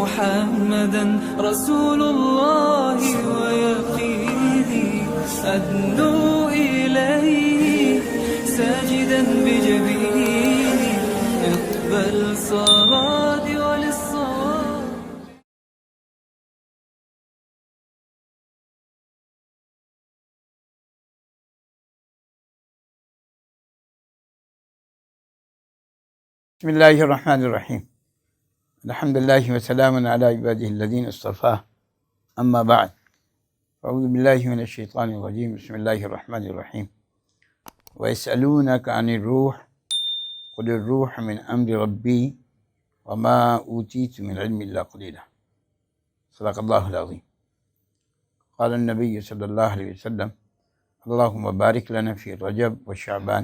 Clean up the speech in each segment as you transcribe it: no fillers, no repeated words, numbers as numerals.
محمدا رسول الله ويقيني أدنو إليه ساجدا بجبيني اقبل صلاتي وللصواب. بسم اللہ الرحمن الرحیم. الحمدللہ وسلام علی عبادہ الذین اصطفیٰ. اما بعد اعوذ باللہ من الشیطان الرجیم. بسم اللہ الرحمن الرحیم. وَيَسْأَلُونَكَ عَنِ الرُّوحِ قُلِ الرُّوحُ مِنْ أَمْرِ رَبِّي وَمَا أُوتِيتُ مِنْ عِلْمِ إِلَّا قَلِيلًا. صدق اللہ العظیم. قال النبی صلی اللہ علیہ وسلم اللہم بارک لنا فی رجب وشعبان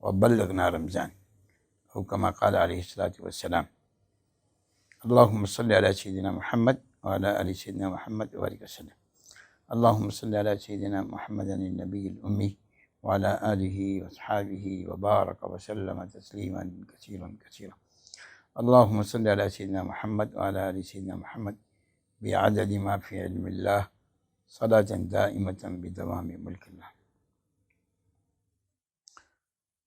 وبلغنا رمضان او کما قال علیہ الصلوۃ والسلام. اللہم صلی علی سیدنا محمد وعلی آل سیدنا محمد وبارک وسلم. اللہم صلی علی سیدنا محمد النبی الامی وعلی آلہ واصحابہ وبارک وسلم تسلیما کثیرا کثیرا. اللہم صلی علی سیدنا محمد وعلی آل سیدنا محمد بعدد ما فی علم اللہ صلاۃ دائمۃ بدوام ملک اللہ.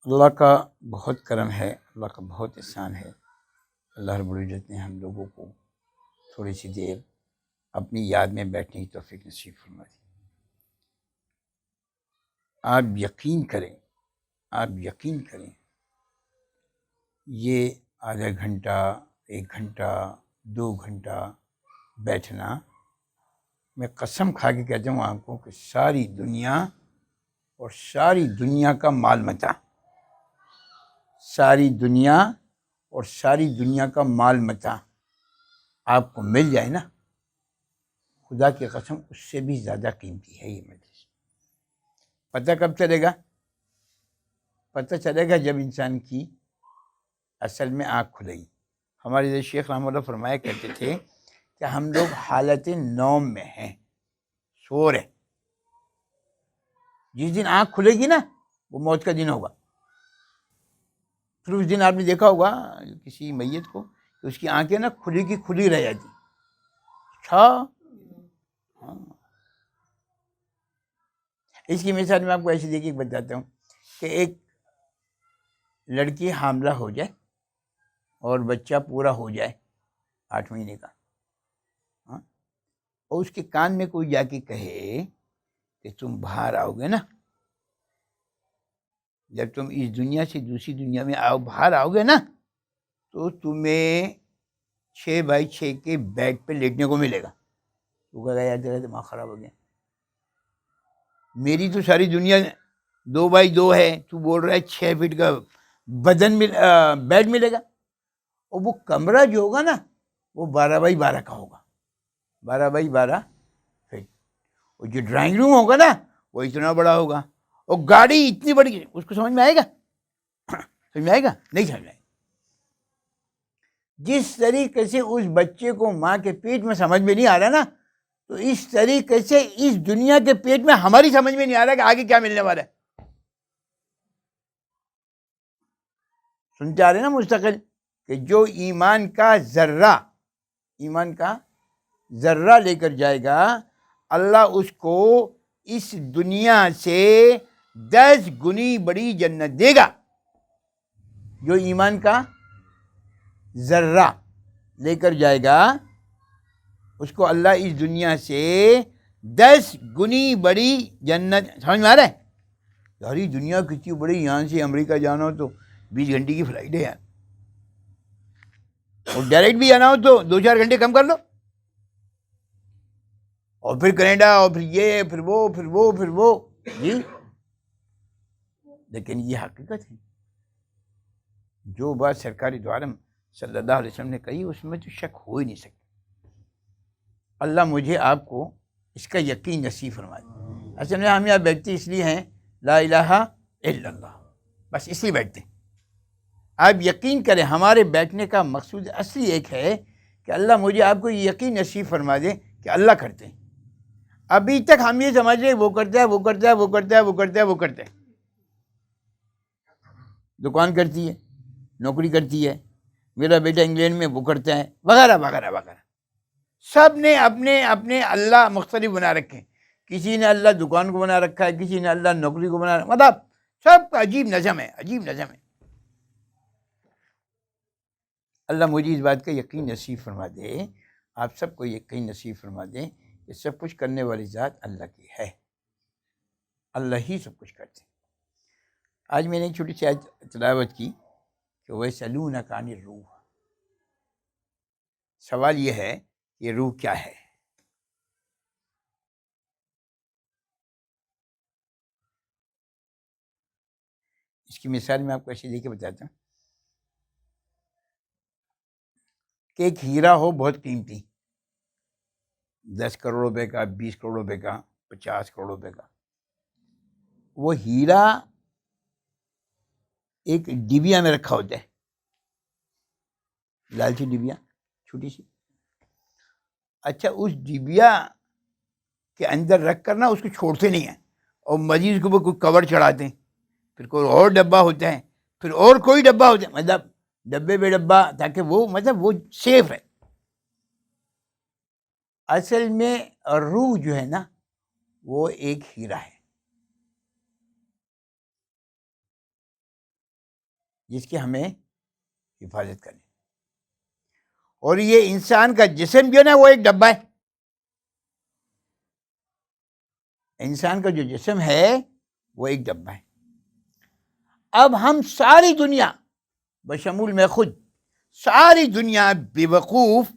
اللہ کا بہت کرم ہے، اللہ کا بہت احسان ہے. اللہ رب العزت نے ہم لوگوں کو تھوڑی سی دیر اپنی یاد میں بیٹھنے کی توفیق نصیب فرما دی. آپ یقین کریں یہ آدھا گھنٹہ، 1 گھنٹہ، 2 گھنٹہ بیٹھنا، میں قسم کھا کے کہتا ہوں آپ کو کہ ساری دنیا اور ساری دنیا کا مال متاع، ساری دنیا اور ساری دنیا کا مال متاع آپ کو مل جائے نا، خدا کی قسم اس سے بھی زیادہ قیمتی ہے یہ مجلس. پتہ کب چلے گا؟ پتہ چلے گا جب انسان کی اصل میں آنکھ کھلے گی. ہمارے شیخ رحمہ اللہ فرمایا کرتے تھے کہ ہم لوگ حالت نوم میں ہیں، سو رہے. جس دن آنکھ کھلے گی نا وہ موت کا دن ہوگا. پھر اس دن آپ نے دیکھا ہوگا کسی میت کو کہ اس کی آنکھیں نا کھلی کی کھلی رہ جاتی. اچھا، ہاں. اس کی مثال میں آپ کو ایسی دیکھ کے بتاتا ہوں کہ ایک لڑکی حاملہ ہو جائے اور بچہ پورا ہو جائے 8 مہینے کا، اور اس کے کان میں کوئی جا کے کہے کہ تم باہر آؤ گے نا، جب تم اس دنیا سے دوسری دنیا میں باہر آؤ گے نا تو تمہیں 6x6 کے بیڈ پہ لیٹنے کو ملے گا. تو کہا یار تیرا دماغ خراب ہو گیا، میری تو ساری دنیا 2x2 ہے، تو بول رہا ہے 6 فٹ کا بیڈ ملے گا. اور وہ کمرہ جو ہوگا نا وہ 12x12 کا ہوگا، 12x12 فٹ. اور جو ڈرائنگ روم ہوگا نا وہ اتنا بڑا ہوگا، اور گاڑی اتنی بڑی. اس کو سمجھ میں آئے گا؟ سمجھ میں آئے گا؟ نہیں سمجھ میں آئے گا. جس طریقے سے اس بچے کو ماں کے پیٹ میں سمجھ میں نہیں آ رہا نا، تو اس طریقے سے اس دنیا کے پیٹ میں ہماری سمجھ میں نہیں آ رہا کہ آگے کیا ملنے والا ہے. سنتے آ رہے نا مستقل کہ جو ایمان کا ذرہ لے کر جائے گا اللہ اس کو اس دنیا سے 10 گنی بڑی جنت دے گا. جو ایمان کا ذرہ لے کر جائے گا اس کو اللہ اس دنیا سے 10 گنی بڑی جنت. سمجھ میں آ رہا ہے؟ یاری دنیا کتنی بڑی، یہاں سے امریکہ جانا ہو تو 20 گھنٹے کی فلائٹ ہے یار، اور ڈائریکٹ بھی جانا ہو تو 2-4 گھنٹے کم کر لو، اور پھر کینیڈا، اور پھر یہ، پھر وہ جی. لیکن یہ حقیقت ہے. جو بات سرکار دو عالم صلی اللہ علیہ وسلم نے کہی اس میں تو شک ہو ہی نہیں سکتا. اللہ مجھے آپ کو اس کا یقین نصیب فرمائے. اصل میں ہم یہاں بیٹھتے اس لیے ہیں لا الہ الا اللہ، بس اس لیے بیٹھتے ہیں. آپ یقین کریں ہمارے بیٹھنے کا مقصود اصلی ایک ہے کہ اللہ مجھے آپ کو یہ یقین نصیب فرما دے کہ اللہ کرتے ہیں. ابھی تک ہم یہ سمجھ رہے وہ کرتا ہے. دکان کرتی ہے، نوکری کرتی ہے، میرا بیٹا انگلینڈ میں وہ کرتا ہے، وغیرہ وغیرہ وغیرہ. سب نے اپنے اپنے اللہ مختلف بنا رکھے ہیں. کسی نے اللہ دکان کو بنا رکھا ہے, کسی نے اللہ نوکری کو بنا رکھا, مطلب سب کا عجیب نظم ہے, عجیب نظم ہے. اللہ مجھے اس بات کا یقین نصیب فرما دے, آپ سب کو یقین نصیب فرما دے کہ سب کچھ کرنے والی ذات اللہ کی ہے, اللہ ہی سب کچھ کرتے ہیں. آج میں نے چھوٹی سی تلاوت کی کہ وَيَسْأَلُونَكَ عَنِ الرُّوحِ, سوال یہ ہے کہ روح کیا ہے. اس کی مثال میں آپ کو ایسے دے کے بتاتا ہوں کہ ایک ہیرا ہو بہت قیمتی, 10 کروڑ روپے کا, 20 کروڑ روپے کا, 50 کروڑ روپے کا. وہ ہیرا ایک ڈبیا میں رکھا ہوتا ہے, لال سی ڈبیا چھوٹی سی. اچھا, اس ڈبیا کے اندر رکھ کر نا اس کو چھوڑتے نہیں ہیں, اور مزید اس کے اوپر کوئی کور چڑھاتے ہیں, پھر کوئی اور ڈبہ ہوتا ہے, پھر اور کوئی ڈبہ ہوتا ہے, مطلب ڈبے بے ڈبہ, تاکہ وہ سیف ہے. اصل میں روح جو ہے نا وہ ایک ہیرا ہے جس کی ہمیں حفاظت کرنی. اور یہ انسان کا جسم جو ہے نا وہ ایک ڈبہ ہے. انسان کا جو جسم ہے وہ ایک ڈبہ ہے. اب ہم ساری دنیا بشمول میں خود, ساری دنیا بے وقوف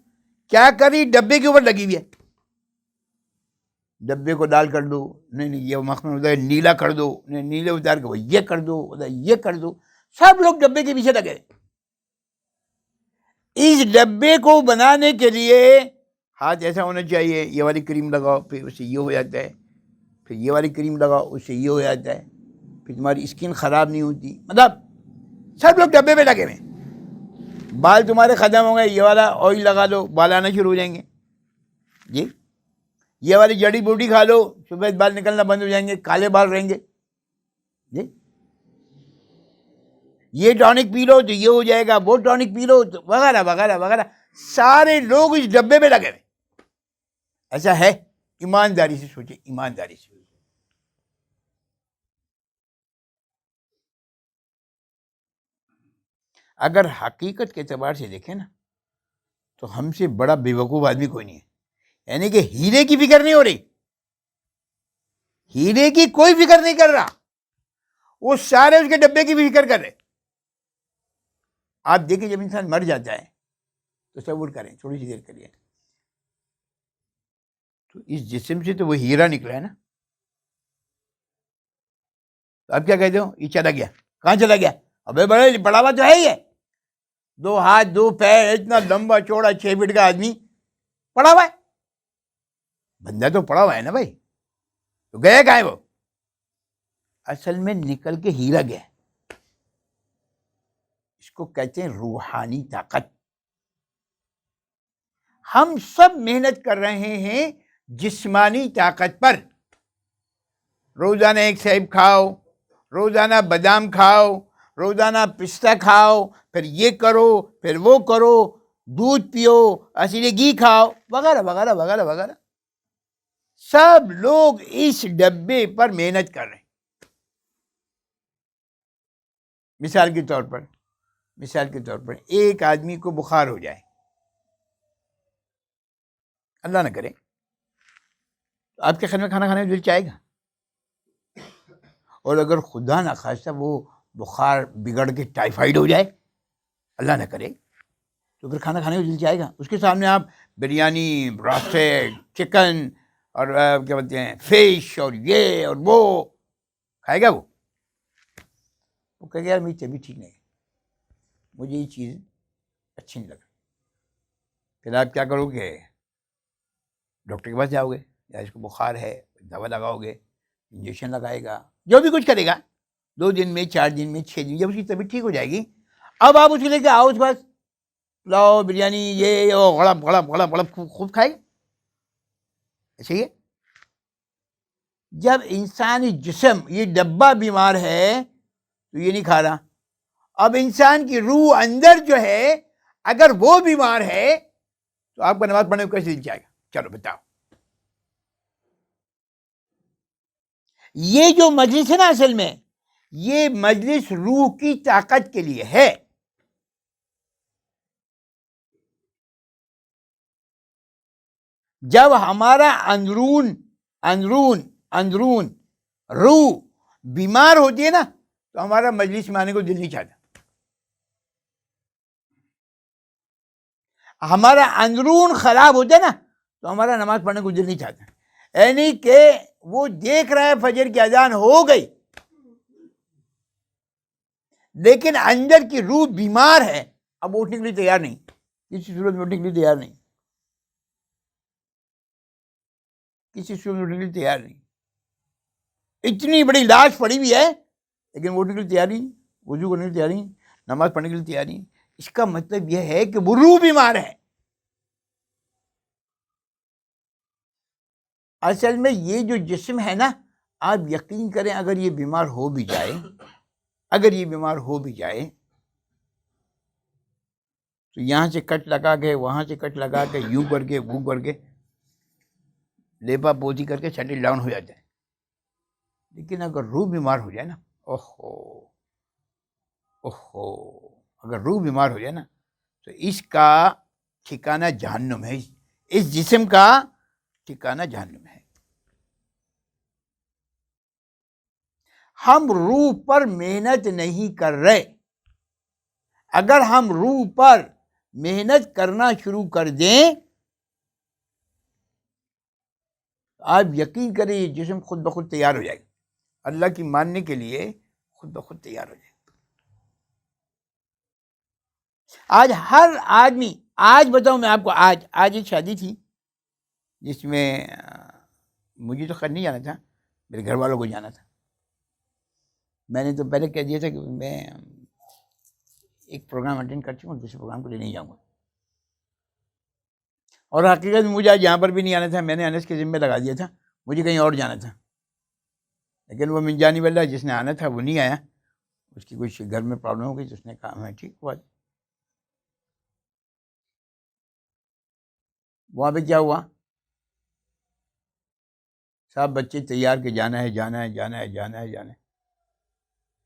کیا کری, ڈبے کے اوپر لگی ہوئی ہے. ڈبے کو ڈال کر دو, نہیں یہ مخمل ادھر نیلا کر دو, نہیں نیلے اتار کے وہ یہ کر دو, ادھر یہ کر دو. سب لوگ ڈبے کے پیچھے لگے. اس ڈبے کو بنانے کے لیے ہاتھ ایسا ہونا چاہیے, یہ والی کریم لگاؤ پھر اس سے یہ ہو جاتا ہے, پھر یہ والی کریم لگاؤ اس سے یہ ہو جاتا ہے, پھر تمہاری اسکن خراب نہیں ہوتی. مطلب سب لوگ ڈبے پہ لگے ہوئے. بال تمہارے ختم ہو گئے, یہ والا آئل لگا لو, بال آنا شروع ہو جائیں گے. جی, یہ والی جڑی بوٹی کھا لو, سفید بال نکلنا بند ہو جائیں گے, کالے بال رہیں گے. جی, یہ ٹانک پی لو تو یہ ہو جائے گا, وہ ٹانک پی لو تو وغیرہ وغیرہ وغیرہ. سارے لوگ اس ڈبے پہ لگے ہوئے. ایسا ہے؟ ایمانداری سے سوچے, ایمانداری سے. اگر حقیقت کے اعتبار سے دیکھیں نا تو ہم سے بڑا بے وقوف آدمی کوئی نہیں ہے. یعنی کہ ہیرے کی فکر نہیں ہو رہی, ہیرے کی کوئی فکر نہیں کر رہا, وہ سارے اس کے ڈبے کی بھی فکر کر رہے. آپ دیکھیں جب انسان مر جاتا ہے تو تصور کریں, تھوڑی سی دیر کریے, تو اس جسم سے تو وہ ہیرا نکلا ہے نا. تو آپ کیا کہتے ہو, یہ چلا گیا. کہاں چلا گیا؟ ابے بڑے بڑا ہوا تو ہے ہی ہے, 2 ہاتھ 2 پیر, اتنا لمبا چوڑا 6 فٹ کا آدمی پڑا ہوا ہے. بندہ تو پڑا ہوا ہے نا بھائی, تو گیا کہاں ہے وہ؟ اصل میں نکل کے ہیرا گیا. اس کو کہتے ہیں روحانی طاقت. ہم سب محنت کر رہے ہیں جسمانی طاقت پر. روزانہ ایک سیب کھاؤ, روزانہ بادام کھاؤ, روزانہ پستہ کھاؤ, پھر یہ کرو, پھر وہ کرو, دودھ پیو, اصلی گھی کھاؤ, وغیرہ وغیرہ وغیرہ وغیرہ. سب لوگ اس ڈبے پر محنت کر رہے ہیں. مثال کے طور پر ایک آدمی کو بخار ہو جائے, اللہ نہ کرے, تو آپ کے خیال میں کھانا کھانے میں دل چاہے گا؟ اور اگر خدا نہ خواستہ وہ بخار بگڑ کے ٹائیفائڈ ہو جائے, اللہ نہ کرے, تو پھر کھانا کھانے میں دل چاہے گا؟ اس کے سامنے آپ بریانی, براسٹیڈ چکن اور کیا بولتے ہیں فش اور یہ اور وہ کھائے گا؟ وہ کہے گا یار میری طبیعت ٹھیک نہیں ہے, مجھے یہ چیز اچھی نہیں لگ رہی. پھر آپ کیا کرو گے؟ ڈاکٹر کے پاس جاؤ گے, یا اس کو بخار ہے دوا لگاؤ گے, انجیکشن لگائے گا, جو بھی کچھ کرے گا. 2 دن میں, 4 دن میں, 6 دن, جب اس کی طبیعت ٹھیک ہو جائے گی, اب آپ اس کو لے کے آؤ اس پاس, لاؤ بریانی, یہ غڑپ غڑپ غڑپ غڑپ خوب کھائے گا. ایسے ہی ہے. جب انسانی جسم یہ ڈبہ بیمار ہے تو یہ نہیں کھا رہا. اب انسان کی روح اندر جو ہے اگر وہ بیمار ہے تو آپ کا نماز پڑھنے کو کیسے دل جائے گا؟ چلو بتاؤ. یہ جو مجلس ہے نا، اصل میں یہ مجلس روح کی طاقت کے لیے ہے. جب ہمارا اندرون روح بیمار ہوتی ہے نا، تو ہمارا مجلس میں آنے کو دل نہیں چاہتا. ہمارا اندرون خراب ہوتا ہے نا، تو ہمارا نماز پڑھنے کو دل نہیں چاہتا. یعنی کہ وہ دیکھ رہا ہے فجر کی اذان ہو گئی، لیکن اندر کی روح بیمار ہے، اب اٹھنے کے لیے تیار نہیں، کسی صورت میں اٹھنے کے لیے تیار نہیں، کسی صورت میں اٹھنے کے لیے تیار نہیں. اتنی بڑی لاش پڑی ہوئی ہے، لیکن وہ اٹھنے کے لیے تیار نہیں، وضو کرنے کے لیے تیار نہیں، نماز پڑھنے کے لیے تیار نہیں. اس کا مطلب یہ ہے کہ وہ روح بیمار ہے. اصل میں یہ جو جسم ہے نا، آپ یقین کریں اگر یہ بیمار ہو بھی جائے، تو یہاں سے کٹ لگا کے، وہاں سے کٹ لگا کے، یوں کر کے، وہ کر کے، لیپا پوتی کر کے سیٹل ڈاؤن ہو جاتا ہے. لیکن اگر روح بیمار ہو جائے نا، اگر روح بیمار ہو جائے نا، تو اس کا ٹھکانہ جہنم ہے. اس جسم کا ٹھکانہ جہنم ہے. ہم روح پر محنت نہیں کر رہے. اگر ہم روح پر محنت کرنا شروع کر دیں، آپ یقین کریں یہ جسم خود بخود تیار ہو جائے گا، اللہ کی ماننے کے لیے خود بخود تیار ہو جائے گا. آج ہر آدمی، آج بتاؤں میں آپ کو، آج ایک شادی تھی جس میں مجھے تو خیر نہیں جانا تھا، میرے گھر والوں کو جانا تھا. میں نے تو پہلے کہہ دیا تھا کہ میں ایک پروگرام اٹینڈ کر چکا ہوں، دوسرے پروگرام کو لے نہیں جاؤں گا. اور حقیقت میں مجھے آج یہاں پر بھی نہیں آنا تھا، میں نے انس کے ذمہ لگا دیا تھا، مجھے کہیں اور جانا تھا. لیکن وہ من جانب اللہ جس نے آنا تھا وہ نہیں آیا، اس کی کچھ گھر میں پرابلم ہو گئی، تو اس نے کہا میں ٹھیک ہوا. وہاں پہ کیا ہوا، سب بچے تیار کے جانا ہے.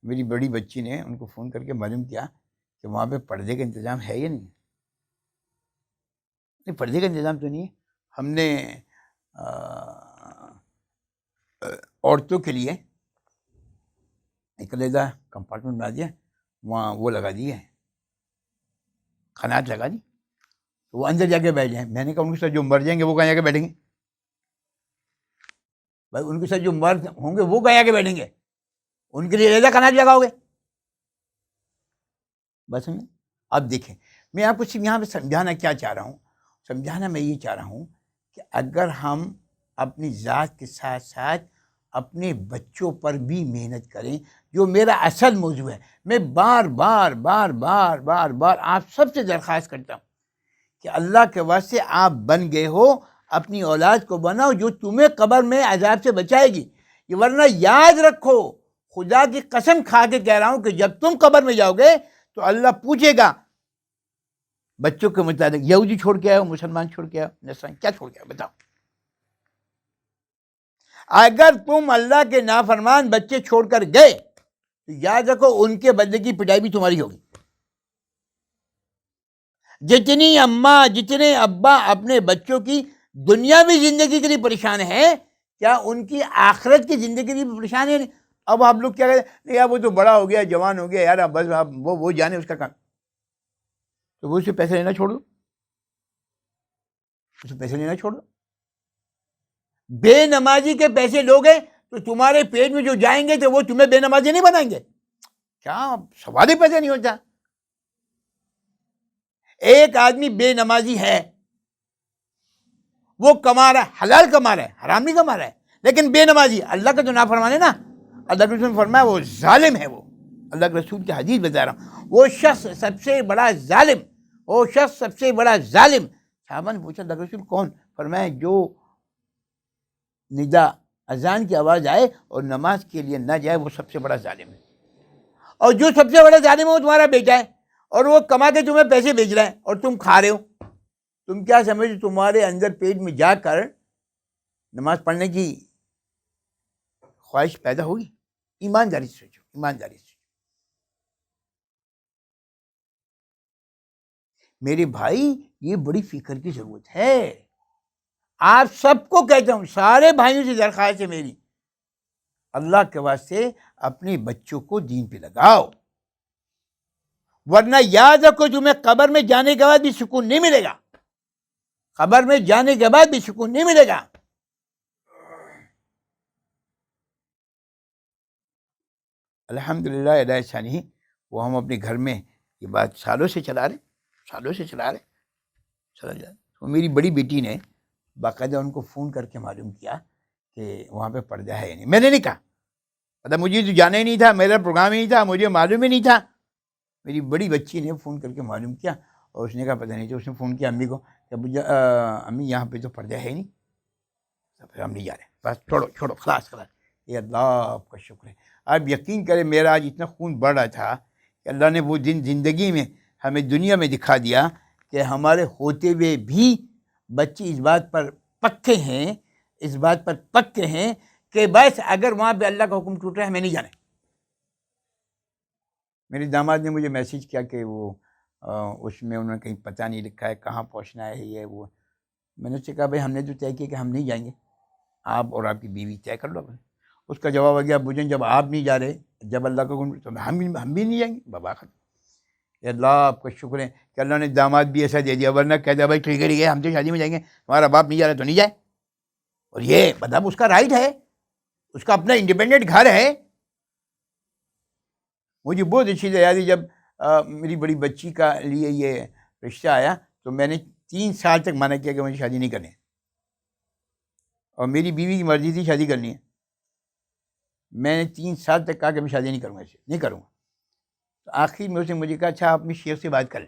میری بڑی بچی نے ان کو فون کر کے معلوم کیا کہ وہاں پہ پردے کا انتظام ہے یا نہیں. پردے کا انتظام تو نہیں ہے. ہم نے عورتوں کے لیے ایک علیحدہ کمپارٹمنٹ بنا دیا، وہاں وہ لگا دی ہے، قناعت لگا دی، وہ اندر جا کے بیٹھ جائیں. میں نے کہا ان کے ساتھ جو مر جائیں گے وہ کہاں جا کے بیٹھیں گے؟ بھائی ان کے ساتھ جو مر ہوں گے وہ کہاں جا کے بیٹھیں گے؟ ان کے لیے علیحدہ قناعت لگاؤ گے؟ بس ہمیں اب دیکھیں، میں آپ کو صرف یہاں پہ سمجھانا کیا چاہ رہا ہوں، سمجھانا میں یہ چاہ رہا ہوں کہ اگر ہم اپنی ذات کے ساتھ ساتھ اپنے بچوں پر بھی محنت کریں، جو میرا اصل موضوع ہے. میں بار بار آپ سب سے درخواست کرتا ہوں کہ اللہ کے واسطے آپ بن گئے ہو، اپنی اولاد کو بناؤ جو تمہیں قبر میں عذاب سے بچائے گی. یہ ورنہ یاد رکھو، خدا کی قسم کھا کے کہہ رہا ہوں کہ جب تم قبر میں جاؤ گے تو اللہ پوچھے گا بچوں کے متعلق، یہودی چھوڑ کے آئے ہو، مسلمان چھوڑ کے آئے ہو، نصرانی کیا چھوڑ کے آئے بتاؤ. اگر تم اللہ کے نافرمان بچے چھوڑ کر گئے تو یاد رکھو ان کے بدلے کی پٹائی بھی تمہاری ہوگی. جتنی اماں جتنے ابا اپنے بچوں کی دنیاوی زندگی کے لیے پریشان ہے، کیا ان کی آخرت کی زندگی کے لیے پریشان ہے؟ اب آپ لوگ کیا کہتے ہیں، یار وہ تو بڑا ہو گیا، جوان ہو گیا، یار بس وہ جانے اس کا کام. تو وہ اسے پیسے لینا چھوڑ دو، اسے پیسے لینا چھوڑ دو. بے نمازی کے پیسے لوگے تو تمہارے پیٹ میں جو جائیں گے تو وہ تمہیں بے نمازی نہیں بنائیں گے. کیا سوال ہی پیسے نہیں ہوتا. ایک آدمی بے نمازی ہے، وہ کما رہا ہے، حلال کما رہا ہے، حرام نہیں کما رہا ہے، لیکن بے نمازی، اللہ کا تو نافرمان ہے نا. اللہ کے رسول نے فرمایا وہ ظالم ہے. وہ اللہ کے رسول کی حدیث بتا رہا ہوں، وہ شخص سب سے بڑا ظالم، وہ شخص سب سے بڑا ظالم. صحابہ نے پوچھا اللہ کے رسول کون؟ فرمایا جو ندا اذان کی آواز آئے اور نماز کے لیے نہ جائے وہ سب سے بڑا ظالم ہے. اور جو سب سے بڑا ظالم ہے وہ تمہارا بیٹا ہے، اور وہ کما کے تمہیں پیسے بھیج رہا ہے اور تم کھا رہے ہو. تم کیا سمجھو تمہارے اندر پیٹ میں جا کر نماز پڑھنے کی خواہش پیدا ہوگی؟ ایمانداری سے سوچو، ایمانداری سے. میرے بھائی یہ بڑی فکر کی ضرورت ہے. آپ سب کو کہتا ہوں، سارے بھائیوں سے درخواست ہے میری، اللہ کے واسطے اپنے بچوں کو دین پہ لگاؤ، ورنہ یاد رکھو تمہیں قبر میں جانے کے بعد بھی سکون نہیں ملے گا. قبر میں جانے کے بعد بھی سکون نہیں ملے گا. الحمدللہ الہ ثانی، وہ ہم اپنے گھر میں یہ بات سالوں سے چلا رہے. تو میری بڑی بیٹی نے باقاعدہ ان کو فون کر کے معلوم کیا کہ وہاں پہ پردہ ہے یا نہیں. میں نے نہیں کہا، مطلب مجھے تو جانا ہی نہیں تھا، میرا پروگرام ہی نہیں تھا، مجھے معلوم ہی نہیں تھا. میری بڑی بچی نے فون کر کے معلوم کیا اور اس نے کہا پتہ نہیں. تو اس نے فون کیا امی کو کہ امی یہاں پہ تو پردہ ہے ہی نہیں، تو پھر ہم نہیں جا رہے، بس چھوڑو خلاص. یہ اللہ آپ کا شکر ہے. آپ یقین کریں میرا آج اتنا خون بڑھ رہا تھا کہ اللہ نے وہ دن زندگی میں ہمیں دنیا میں دکھا دیا کہ ہمارے ہوتے ہوئے بھی بچے اس بات پر پکے ہیں کہ بس اگر وہاں پہ اللہ کا حکم ٹوٹ رہا ہے ہمیں نہیں جانا. میرے داماد نے مجھے میسیج کیا کہ وہ اس میں انہوں نے کہیں پتہ نہیں لکھا ہے کہاں پہنچنا ہے یہ وہ. میں نے اس سے کہا بھائی ہم نے تو طے کیا کہ ہم نہیں جائیں گے، آپ اور آپ کی بیوی طے کر لو. اس کا جواب آ گیا ابو جان جب آپ نہیں جا رہے، جب اللہ کا حکم تو ہم بھی نہیں جائیں گے. بابا ختم. اللہ آپ کا شکر ہے کہ اللہ نے داماد بھی ایسا دے دیا، ورنہ کہتا بھائی ٹھیک ہے ہم تو شادی میں جائیں گے، تمہارا باپ نہیں جا رہا تو نہیں جائے. اور یہ مطلب اس کا رائٹ ہے، اس کا اپنا انڈیپینڈنٹ گھر ہے. مجھے بہت اچھی یاد ہے جب میری بڑی بچی کا لیے یہ رشتہ آیا تو میں نے 3 سال تک منع کیا کہ مجھے شادی نہیں کرنی ہے، اور میری بیوی کی مرضی تھی شادی کرنی ہے. میں نے 3 سال تک کہا کہ میں شادی نہیں کروں گا، اسے نہیں کروں گا. تو آخر میں اس نے مجھے کہا اچھا آپ اپنی شیخ سے بات کریں،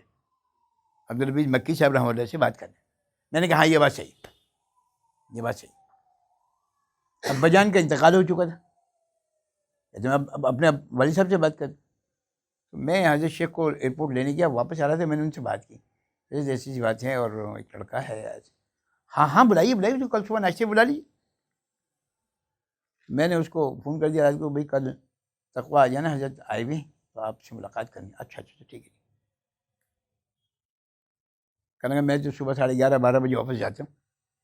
عبدالحفیظ مکی صاحب رحمۃ اللہ سے بات کریں. میں نے کہا ہاں یہ بات صحیح، یہ بات صحیح. ابا جان کا انتقال ہو چکا تھا، اب اپنے والد صاحب سے بات کر. تو میں حضرت شیخ کو ایئرپورٹ لینے گیا، واپس آ رہا تھا، میں نے ان سے بات کی ایسی سی بات ہے اور ایک لڑکا ہے. ہاں بلائیے تو کل صبح ناشتے بلا لیجیے. میں نے اس کو فون کر دیا رات کو، بھائی کل تقویٰ آ جانا، حضرت آئے بھی تو آپ سے ملاقات کرنی. اچھا ٹھیک ہے. کہنے لگا میں تو صبح 11:30-12 بجے آفس جاتا ہوں.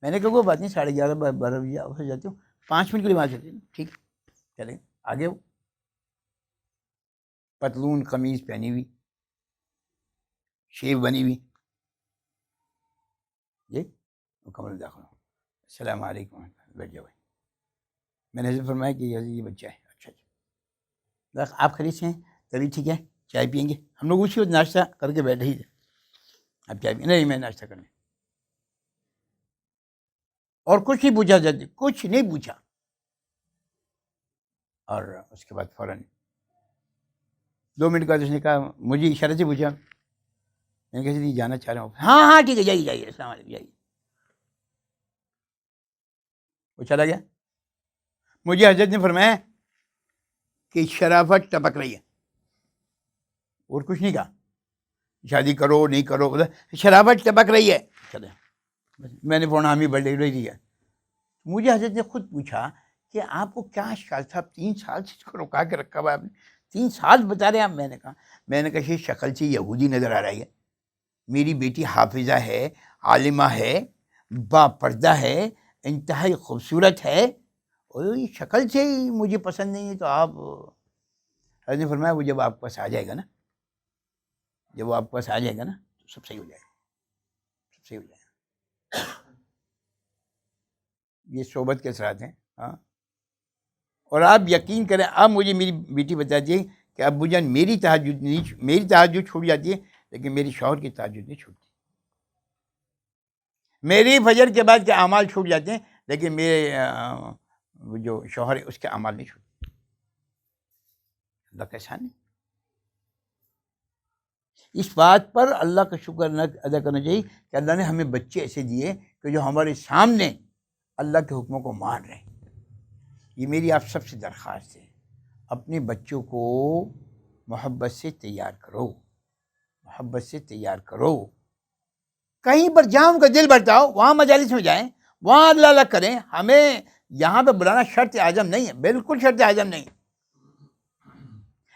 میں نے کہا کوئی بات نہیں، 11:30-12 بجے آفس جاتے ہوں، 5 منٹ کے لیے وہاں چلتے ہیں. ٹھیک چلیں آگے. وہ پتلون قمیض پہنی ہوئی، شیو بنی ہوئی، جی مکمل داخل ہوں. السلام علیکم بیٹھ جاؤ. میں نے حضرت فرمایا کہ یہ بچہ ہے. اچھا آپ خرید سے ہیں تبھی ٹھیک ہے، چائے پئیں گے. ہم لوگ اسی وقت ناشتہ کر کے بیٹھے ہی تھے. اب چائے نہیں میں ناشتہ کرنے، اور کچھ نہیں پوچھا جاتے، کچھ نہیں پوچھا. اور اس کے بعد فوراً 2 منٹ بعد اس نے کہا، مجھے اشارے سے پوچھا، میں نے کہا جی جانا چاہ رہا ہوں. ہاں ٹھیک ہے جائیے السلام علیکم جائیے. وہ چلا گیا. مجھے حضرت نے فرمایا کہ شرافت ٹپک رہی ہے، اور کچھ نہیں کہا شادی کرو نہیں کرو، شرافت ٹپک رہی ہے. چلے میں نے فون حامی بڑھ رہی ہے. مجھے حضرت نے خود پوچھا کہ آپ کو کیا اشکال تھا، 3 سال سے اس کو رکا کے رکھا ہوا آپ نے، 3 سال بتا رہے ہیں آپ. میں نے کہا یہ شکل سے یہودی نظر آ رہی ہے، میری بیٹی حافظہ ہے، عالمہ ہے، با پردہ ہے، انتہائی خوبصورت ہے، اور یہ شکل سے ہی مجھے پسند نہیں ہے. تو آپ حضرت نے فرمایا وہ جب آپ کے پاس آ جائے گا نا، جب وہ آپ کے پاس آ جائے گا نا تو سب صحیح ہو جائے گا، سب صحیح ہو جائے گا. یہ صحبت کے اثرات ہیں. ہاں اور آپ یقین کریں، اب مجھے میری بیٹی بتاتی ہے کہ ابو جان میری تہجد چھوٹ جاتی ہے لیکن میری شوہر کی تہجد نہیں چھوٹتی. میری فجر کے بعد کے اعمال چھوٹ جاتے ہیں لیکن میرے جو شوہر ہے اس کے اعمال نہیں چھوٹتے. اللہ کا احسان ہے. اس بات پر اللہ کا شکر ادا کرنا چاہیے کہ اللہ نے ہمیں بچے ایسے دیے کہ جو ہمارے سامنے اللہ کے حکموں کو مان رہے ہیں. یہ میری آپ سب سے درخواست ہے، اپنے بچوں کو محبت سے تیار کرو، محبت سے تیار کرو. کہیں پر جہاں ان کا دل بھرتا ہو وہاں مجالس میں جائیں، وہاں اللہ اللہ کریں. ہمیں یہاں پہ بلانا شرط اعظم نہیں ہے، بالکل شرط اعظم نہیں.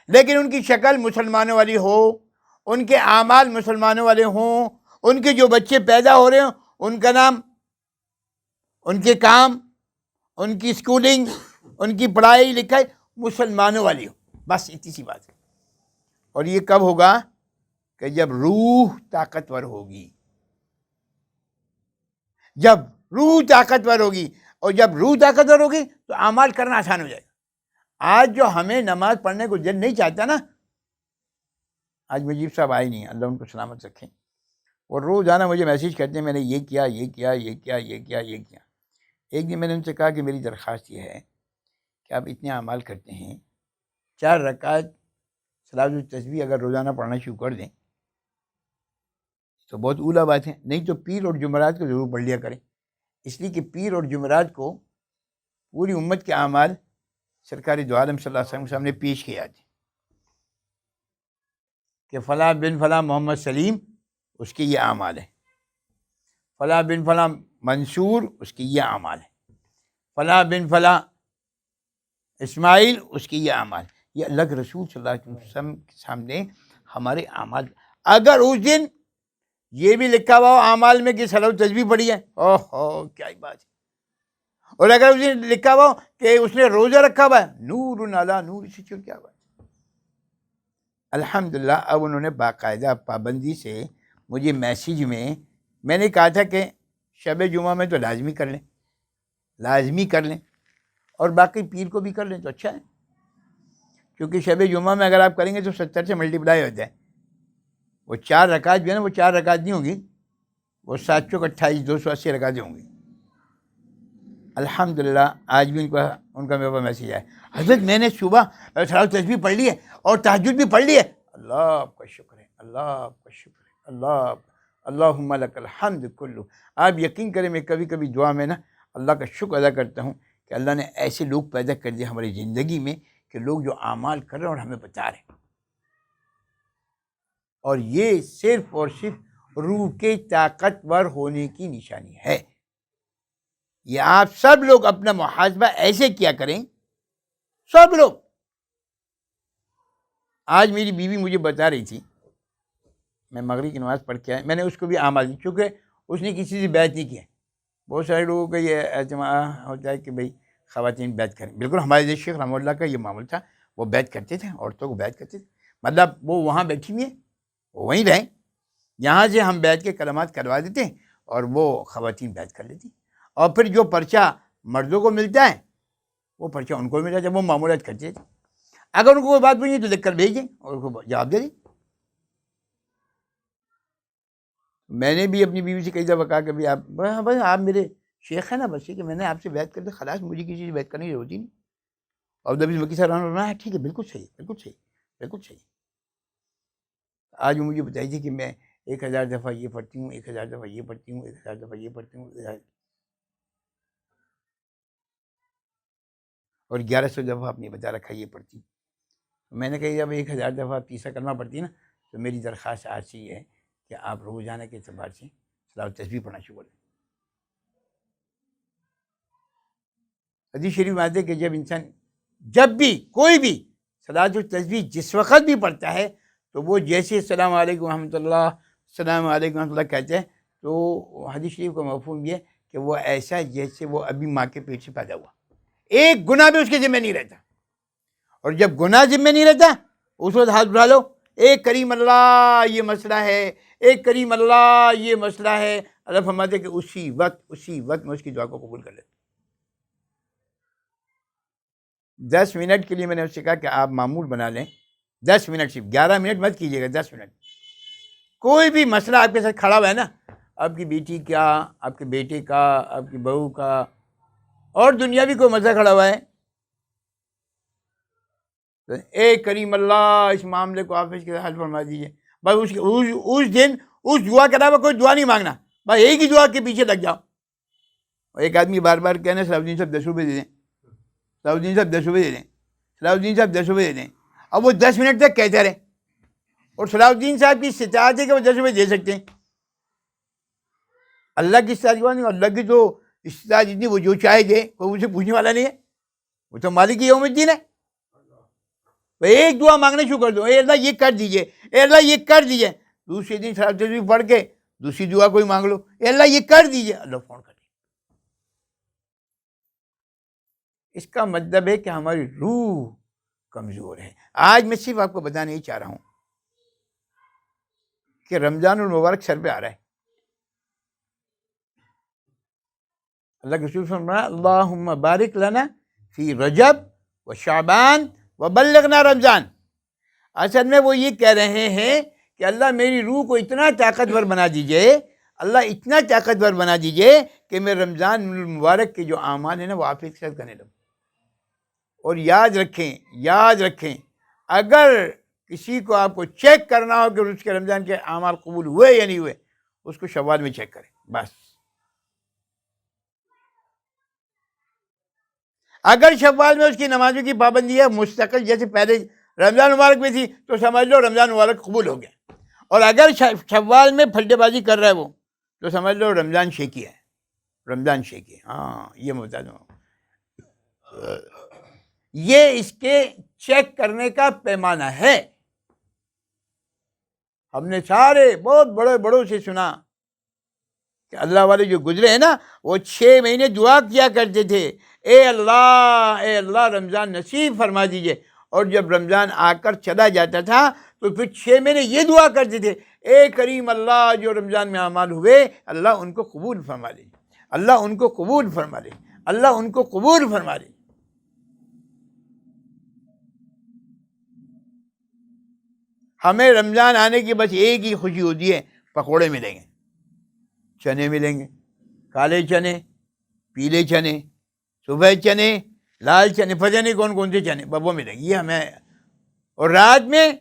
لیکن ان کی شکل مسلمانوں والی ہو، ان کے اعمال مسلمانوں والے ہوں، ان کے جو بچے پیدا ہو رہے ہوں ان کا نام، ان کے کام، ان کی اسکولنگ، ان کی پڑھائی لکھائی مسلمانوں والی ہو. بس اتنی سی بات ہے. اور یہ کب ہوگا؟ کہ جب روح طاقتور ہوگی. جب روح طاقتور ہوگی، اور جب روح طاقتور ہوگی تو اعمال کرنا آسان ہو جائے گا. آج جو ہمیں نماز پڑھنے کو دل نہیں چاہتا نا، آج مجیب صاحب آئے نہیں، اللہ ان کو سلامت رکھیں. اور روزانہ مجھے میسیج کرتے ہیں میں نے یہ کیا، یہ کیا، یہ کیا، یہ کیا، یہ کیا. ایک دن میں نے ان سے کہا کہ میری درخواست یہ ہے کہ آپ اتنے اعمال کرتے ہیں، 4 رکعت صلاۃ التسبیح اگر روزانہ پڑھنا شروع کر دیں تو بہت اولا بات ہے. نہیں تو پیر اور جمعرات کو ضرور پڑھ لیا کریں، اس لیے کہ پیر اور جمعرات کو پوری امت کے اعمال سرکار دو عالم صلی اللہ علیہ وسلم کے سامنے پیش کیے جاتے ہیں کہ فلاں بن فلاں محمد سلیم اس کے یہ اعمال ہیں، فلاں بن فلاں منصور اس کے یہ اعمال ہیں، فلاں بن فلاں اسماعیل اس کے یہ اعمال. یہ اللہ کے رسول صلی اللہ علیہ وسلم کے سامنے ہمارے اعمال. اگر اس دن یہ بھی لکھا ہوا ہو اعمال میں کہ صلاۃ تسبیح پڑھی ہے، اوہ کیا ہی بات ہے. اور اگر اس دن لکھا ہوا ہو کہ اس نے روزہ رکھا ہوا ہے، نور علی نور، اس سے کیا بات. الحمدللہ اب انہوں نے باقاعدہ پابندی سے مجھے میسیج میں نے کہا تھا کہ شب جمعہ میں تو لازمی کر لیں، لازمی کر لیں، اور باقی پیر کو بھی کر لیں تو اچھا ہے. کیونکہ شب جمعہ میں اگر آپ کریں گے تو 70 سے ملٹیپلائی ہوتا ہے. وہ 4 رکعت جو ہے نا، وہ 4 رکعت نہیں ہوگی، وہ 7 چوک 28، 280 رکعتیں ہوں گی. الحمدللہ آج بھی ان کا میرے پاس میسیج آیا، حضرت میں نے صبح صلاۃ تسبیح پڑھ لی ہے اور تہجد بھی پڑھ لی ہے. اللہ آپ کا شکر ہے، اللہ آپ کا شکر ہے، اللہ اللہم لک الحمد کلہ. آپ یقین کریں میں کبھی کبھی دعا میں نا اللہ کا شکر ادا کرتا ہوں کہ اللہ نے ایسے لوگ پیدا کر دیے ہماری زندگی میں کہ لوگ جو اعمال کر رہے ہیں اور ہمیں بتا رہے ہیں. اور یہ صرف اور صرف روح کے طاقتور ہونے کی نشانی ہے. یہ آپ سب لوگ اپنا محاسبہ ایسے کیا کریں، سب لوگ. آج میری بیوی مجھے بتا رہی تھی، میں مغرب کی نماز پڑھ کے آیا، میں نے اس کو بھی اعمال دی، چونکہ اس نے کسی سے بیعت نہیں کیا. بہت سارے لوگوں کا یہ اعتماد ہوتا ہے کہ بھئی خواتین بیعت کریں. بالکل ہمارے شیخ رحمہ اللہ کا یہ معمول تھا، وہ بیعت کرتے تھے، عورتوں کو بیعت کرتے تھے. مطلب وہ وہاں بیٹھی ہوئی ہیں، وہ وہیں رہیں، یہاں سے ہم بیعت کے کلمات کروا دیتے ہیں اور وہ خواتین بیعت کر لیتی. اور پھر جو پرچہ مردوں کو ملتا ہے وہ پرچہ ان کو مل جاتا ہے. وہ معمولات کرتے تھے. اگر ان کو کوئی بات پوچھیں تو لکھ کر بھیج دیں اور ان کو جواب دے دیں. میں نے بھی اپنی بیوی سے کئی دفعہ کہا کہ بھائی بس آپ میرے شیخ ہیں نا، بس یہ کہ میں نے آپ سے بیعت کر دی، خلاص مجھے کسی سے بیعت کرنے کی ضرورت ہی نہیں. اور جب مکی صاحب ہے ٹھیک ہے، بالکل صحیح، بالکل صحیح، بالکل صحیح. آج وہ مجھے بتائی تھی کہ میں 1000 دفعہ یہ پڑھتی ہوں، 1000 دفعہ یہ پڑھتی ہوں، 1000 دفعہ یہ پڑھتی ہوں، اور 1100 دفعہ آپ نے بتا رکھا یہ پڑھتی ہوں. میں نے کہا جب 1000 دفعہ آپ تیسرا کلمہ پڑھتی ہے نا تو میری درخواست آج سے یہ ہے کہ آپ روزانہ کے اعتبار سے صلاۃ تسبیح پڑھنا شروع کریں. حدیث شریف میں آتا ہے کہ جب انسان جب بھی کوئی بھی صلاۃ التسبیح جس وقت بھی پڑھتا ہے تو وہ جیسے السلام علیکم ورحمۃ اللہ، السلام علیکم ورحمۃ اللہ کہتے ہیں تو حدیث شریف کا مفہوم یہ ہے کہ وہ ایسا جیسے وہ ابھی ماں کے پیٹ سے پیدا ہوا، ایک گناہ بھی اس کے ذمہ نہیں رہتا. اور جب گناہ ذمہ نہیں رہتا اس وقت ہاتھ اٹھا لو، ایک کریم اللہ یہ مسئلہ ہے، ایک کریم اللہ یہ مسئلہ ہے. اللہ فرماتے کہ اسی وقت میں اس کی دعا کو قبول کر لیتا. 10 منٹ کے لیے میں نے اس سے کہا کہ آپ معمول بنا لیں، 10 منٹ، صرف 11 منٹ مت کیجیے گا، 10 منٹ. کوئی بھی مسئلہ آپ کے ساتھ کھڑا ہوا ہے نا، آپ کی بیٹی کا، آپ کے بیٹے کا، آپ کی بہو کا، اور دنیاوی کوئی مسئلہ کھڑا ہوا ہے، اے کریم اللہ اس معاملے کو آپ اس کے حل فرما دیجیے. بس اس دن اس دعا کے علاوہ کوئی دعا نہیں مانگنا، بس ایک ہی دعا کے پیچھے لگ جاؤ. ایک آدمی بار بار کہنا صلاح الدین صاحب 10 روپئے دے دیں، صلاح الدین صاحب 10 روپئے دے دیں، صلاح الدین صاحب 10 روپئے دے دیں. اب وہ 10 منٹ تک کہتے رہے، اور صلاح الدین صاحب کی استطاعت ہے کہ وہ 10 روپئے دے سکتے ہیں. اللہ کی استطاعت کے بعد نہیں، اللہ کی تو استطاعت اتنی وہ جو چاہے دے، کوئی اسے پوچھنے والا نہیں ہے، وہ تو مالک یوم الدین ہے۔ ایک دعا مانگنے شروع کر دو، اے اللہ یہ کر دیجئے، اے اللہ یہ کر دیجئے، دوسرے دن صلاۃ تسبیح پڑھ کے دوسری دعا کوئی مانگ لو، اے اللہ یہ کر دیجئے، اللہ فون کر دے۔ اس کا مطلب ہے کہ ہماری روح کمزور ہے۔ آج میں صرف آپ کو بتانا یہ چاہ رہا ہوں کہ رمضان المبارک سر پہ آ رہا ہے۔ اللہ کے رسول فرمایا اللہم بارک لنا فی رجب و شعبان و بلغنا رمضان۔ اصل میں وہ یہ کہہ رہے ہیں کہ اللہ میری روح کو اتنا طاقتور بنا دیجئے، اللہ اتنا طاقتور بنا دیجئے کہ میں رمضان المبارک کے جو اعمال ہیں نا وہ آپ کے ساتھ کرنے لگوں۔ اور یاد رکھیں اگر کسی کو آپ کو چیک کرنا ہو کہ اس کے رمضان کے اعمال قبول ہوئے یا نہیں ہوئے، اس کو شوال میں چیک کریں بس۔ اگر شوال میں اس کی نمازوں کی پابندی ہے مستقل جیسے پہلے رمضان مبارک میں تھی تو سمجھ لو رمضان مبارک قبول ہو گیا، اور اگر شوال میں پھلٹے بازی کر رہا ہے وہ تو سمجھ لو رمضان شیکی ہے، رمضان شیکی ہے۔ ہاں یہ میں بتا دوں، یہ اس کے چیک کرنے کا پیمانہ ہے۔ ہم نے سارے بہت بڑوں سے سنا کہ اللہ والے جو گزرے ہیں نا وہ 6 مہینے دعا کیا کرتے تھے، اے اللہ رمضان نصیب فرما دیجئے، اور جب رمضان آ کر چلا جاتا تھا تو پھر 6 مہینے یہ دعا کرتے تھے، اے کریم اللہ جو رمضان میں اعمال ہوئے اللہ ان کو قبول فرما لے، اللہ ان کو قبول فرما لے، اللہ ان کو قبول فرما لے۔ ہمیں رمضان آنے کی بس ایک ہی خوشی ہوتی ہے، پکوڑے ملیں گے، چنے ملیں گے، کالے چنے، پیلے چنے، صبح چنے، لال چنے، پتہ نہیں کون سے چنے، وہ ملیں گے یہ ہمیں، اور رات میں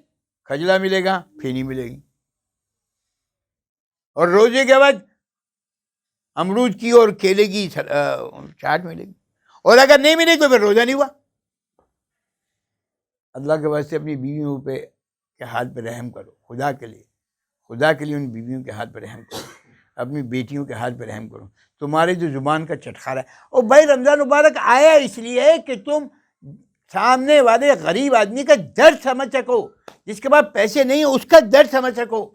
کھجلا ملے گا، پھینی ملے گی، اور روزے کے بعد امرود کی اور کیلے کی چاٹ ملے گی، اور اگر نہیں ملے تو پھر روزہ نہیں ہوا۔ اللہ کے واسطے اپنی بیویوں کے حال پہ رحم کرو، خدا کے لیے ان بیویوں کے حال پہ رحم کرو، اپنی بیٹیوں کے حال پہ رحم کرو۔ تمہارے جو زبان کا چٹخارا ہے، اور بھائی رمضان مبارک آیا اس لیے ہے کہ تم سامنے والے غریب آدمی کا درد سمجھ سکو، جس کے پاس پیسے نہیں ہیں اس کا درد سمجھ سکو۔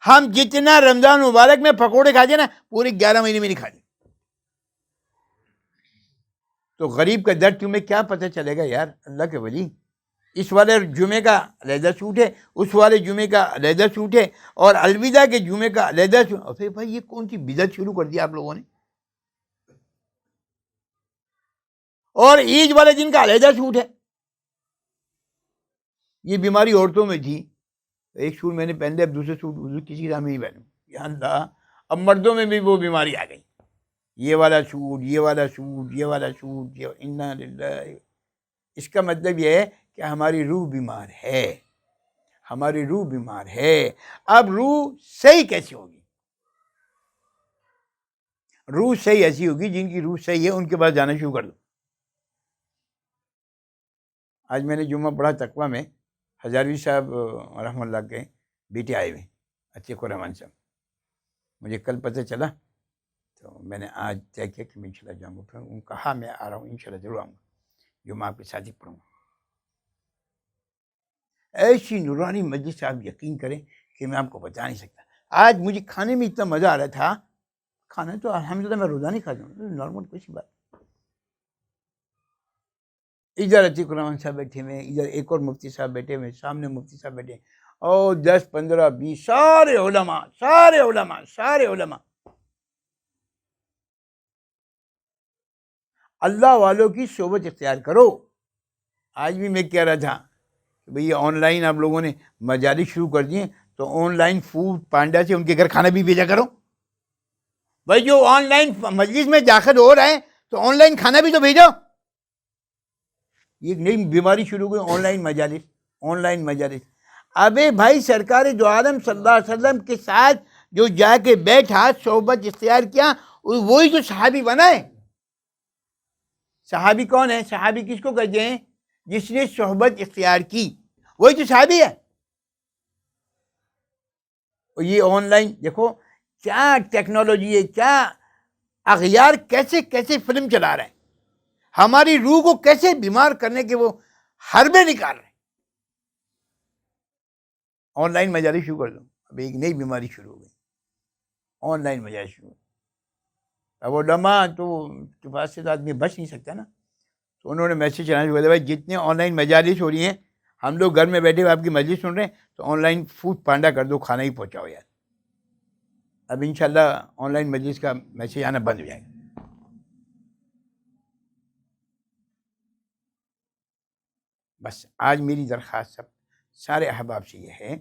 ہم جتنا رمضان مبارک میں پکوڑے کھاتے ہیں نا پورے 11 مہینے میں نہیں کھاتے، تو غریب کا درد تمہیں کیا پتہ چلے گا یار۔ اللہ کے ولی، اس والے جمعے کا علیحدہ سوٹ ہے، اس والے جمعے کا علیحدہ سوٹ ہے، اور الوداع کے جمعے کا علیحدہ سوٹ، اور پھر بھائی یہ کون سی بدعت شروع کر دی آپ لوگوں نے، اور عید والے دن کا علیحدہ سوٹ ہے۔ یہ بیماری عورتوں میں تھی، ایک سوٹ میں نے پہن لیا، اب دوسرے سوٹ کسی کا نہیں پہنوں، یا اللہ، اب مردوں میں بھی وہ بیماری آ گئی، یہ والا سوٹ، یہ والا سوٹ، یہ والا سوٹ، انا للہ۔ اس کا مطلب یہ ہے کہ ہماری روح بیمار ہے، ہماری روح بیمار ہے۔ اب روح صحیح کیسے ہوگی؟ روح صحیح ایسی ہوگی جن کی روح صحیح ہے ان کے پاس جانا شروع کر دو۔ آج میں نے جمعہ پڑھا تقویٰ میں، ہزاروی صاحب رحمۃ اللہ کے بیٹے آئے ہوئے، عتیق الرحمان صاحب، مجھے کل پتہ چلا تو میں نے آج طے کیا کہ میں انشاءاللہ جاؤں گا، پھر انہوں نے کہا میں آ رہا ہوں، انشاءاللہ ضرور آؤں گا، جمعہ آپ کے ساتھ ہی پڑھوں گا۔ ایسی نورانی مجلس آپ یقین کریں کہ میں آپ کو بتا نہیں سکتا۔ آج مجھے کھانے میں اتنا مزہ آ رہا تھا، کھانا تو الحمدللہ میں روزانہ کھاتا ہوں، نارمل کچھ بات۔ ادھر عتیق الرحمان صاحب بیٹھے ہوئے، ادھر ایک اور مفتی صاحب بیٹھے ہوئے، سامنے مفتی صاحب بیٹھے، اور 10 15 20 سارے علماء۔ اللہ والوں کی صحبت اختیار کرو۔ آج بھی میں کہہ رہا تھا کہ بھئی آن لائن آپ لوگوں نے مجالس شروع کر دیے تو آن لائن فوڈ پانڈا سے ان کے گھر کھانا بھی بھیجا کرو۔ بھائی جو آن لائن مجلس میں داخل ہو رہے ہیں تو آن لائن کھانا بھی تو بھیجو۔ یہ ایک نئی بیماری شروع ہوئی، آن لائن مجالس۔ ابے بھائی سرکار دو عالم صلی اللہ علیہ وسلم کے ساتھ جو جا کے بیٹھا، صحبت اختیار کیا، وہی تو صحابی بنا ہے۔ صحابی کون ہے؟ صحابی کس کو کہتے ہیں؟ جس نے صحبت اختیار کی، وہی تو صحابی ہے۔ اور یہ آن لائن دیکھو کیا ٹیکنالوجی ہے، کیا اغیار کیسے کیسے فلم چلا رہے ہیں، ہماری روح کو کیسے بیمار کرنے کے وہ حربے نکال رہے ہیں۔ آن لائن مجالس شروع کر دو، اب ایک نئی بیماری شروع ہو گئی، آن لائن مجالس شروع۔ اب علماء تو کے پاس سے تو آدمی بچ نہیں سکتا نا، تو انہوں نے میسج چلانا شروع کر دیا، بھائی جتنے آن لائن مجالس ہو رہی ہیں، ہم لوگ گھر میں بیٹھے ہوئے آپ کی مجلس سن رہے ہیں، تو آن لائن فوڈ پانڈا کر دو، کھانا ہی پہنچاؤ یار۔ اب انشاءاللہ آن لائن مجلس کا میسج آنا بند ہو جائے گا۔ بس آج میری درخواست سب سارے احباب سے یہ ہے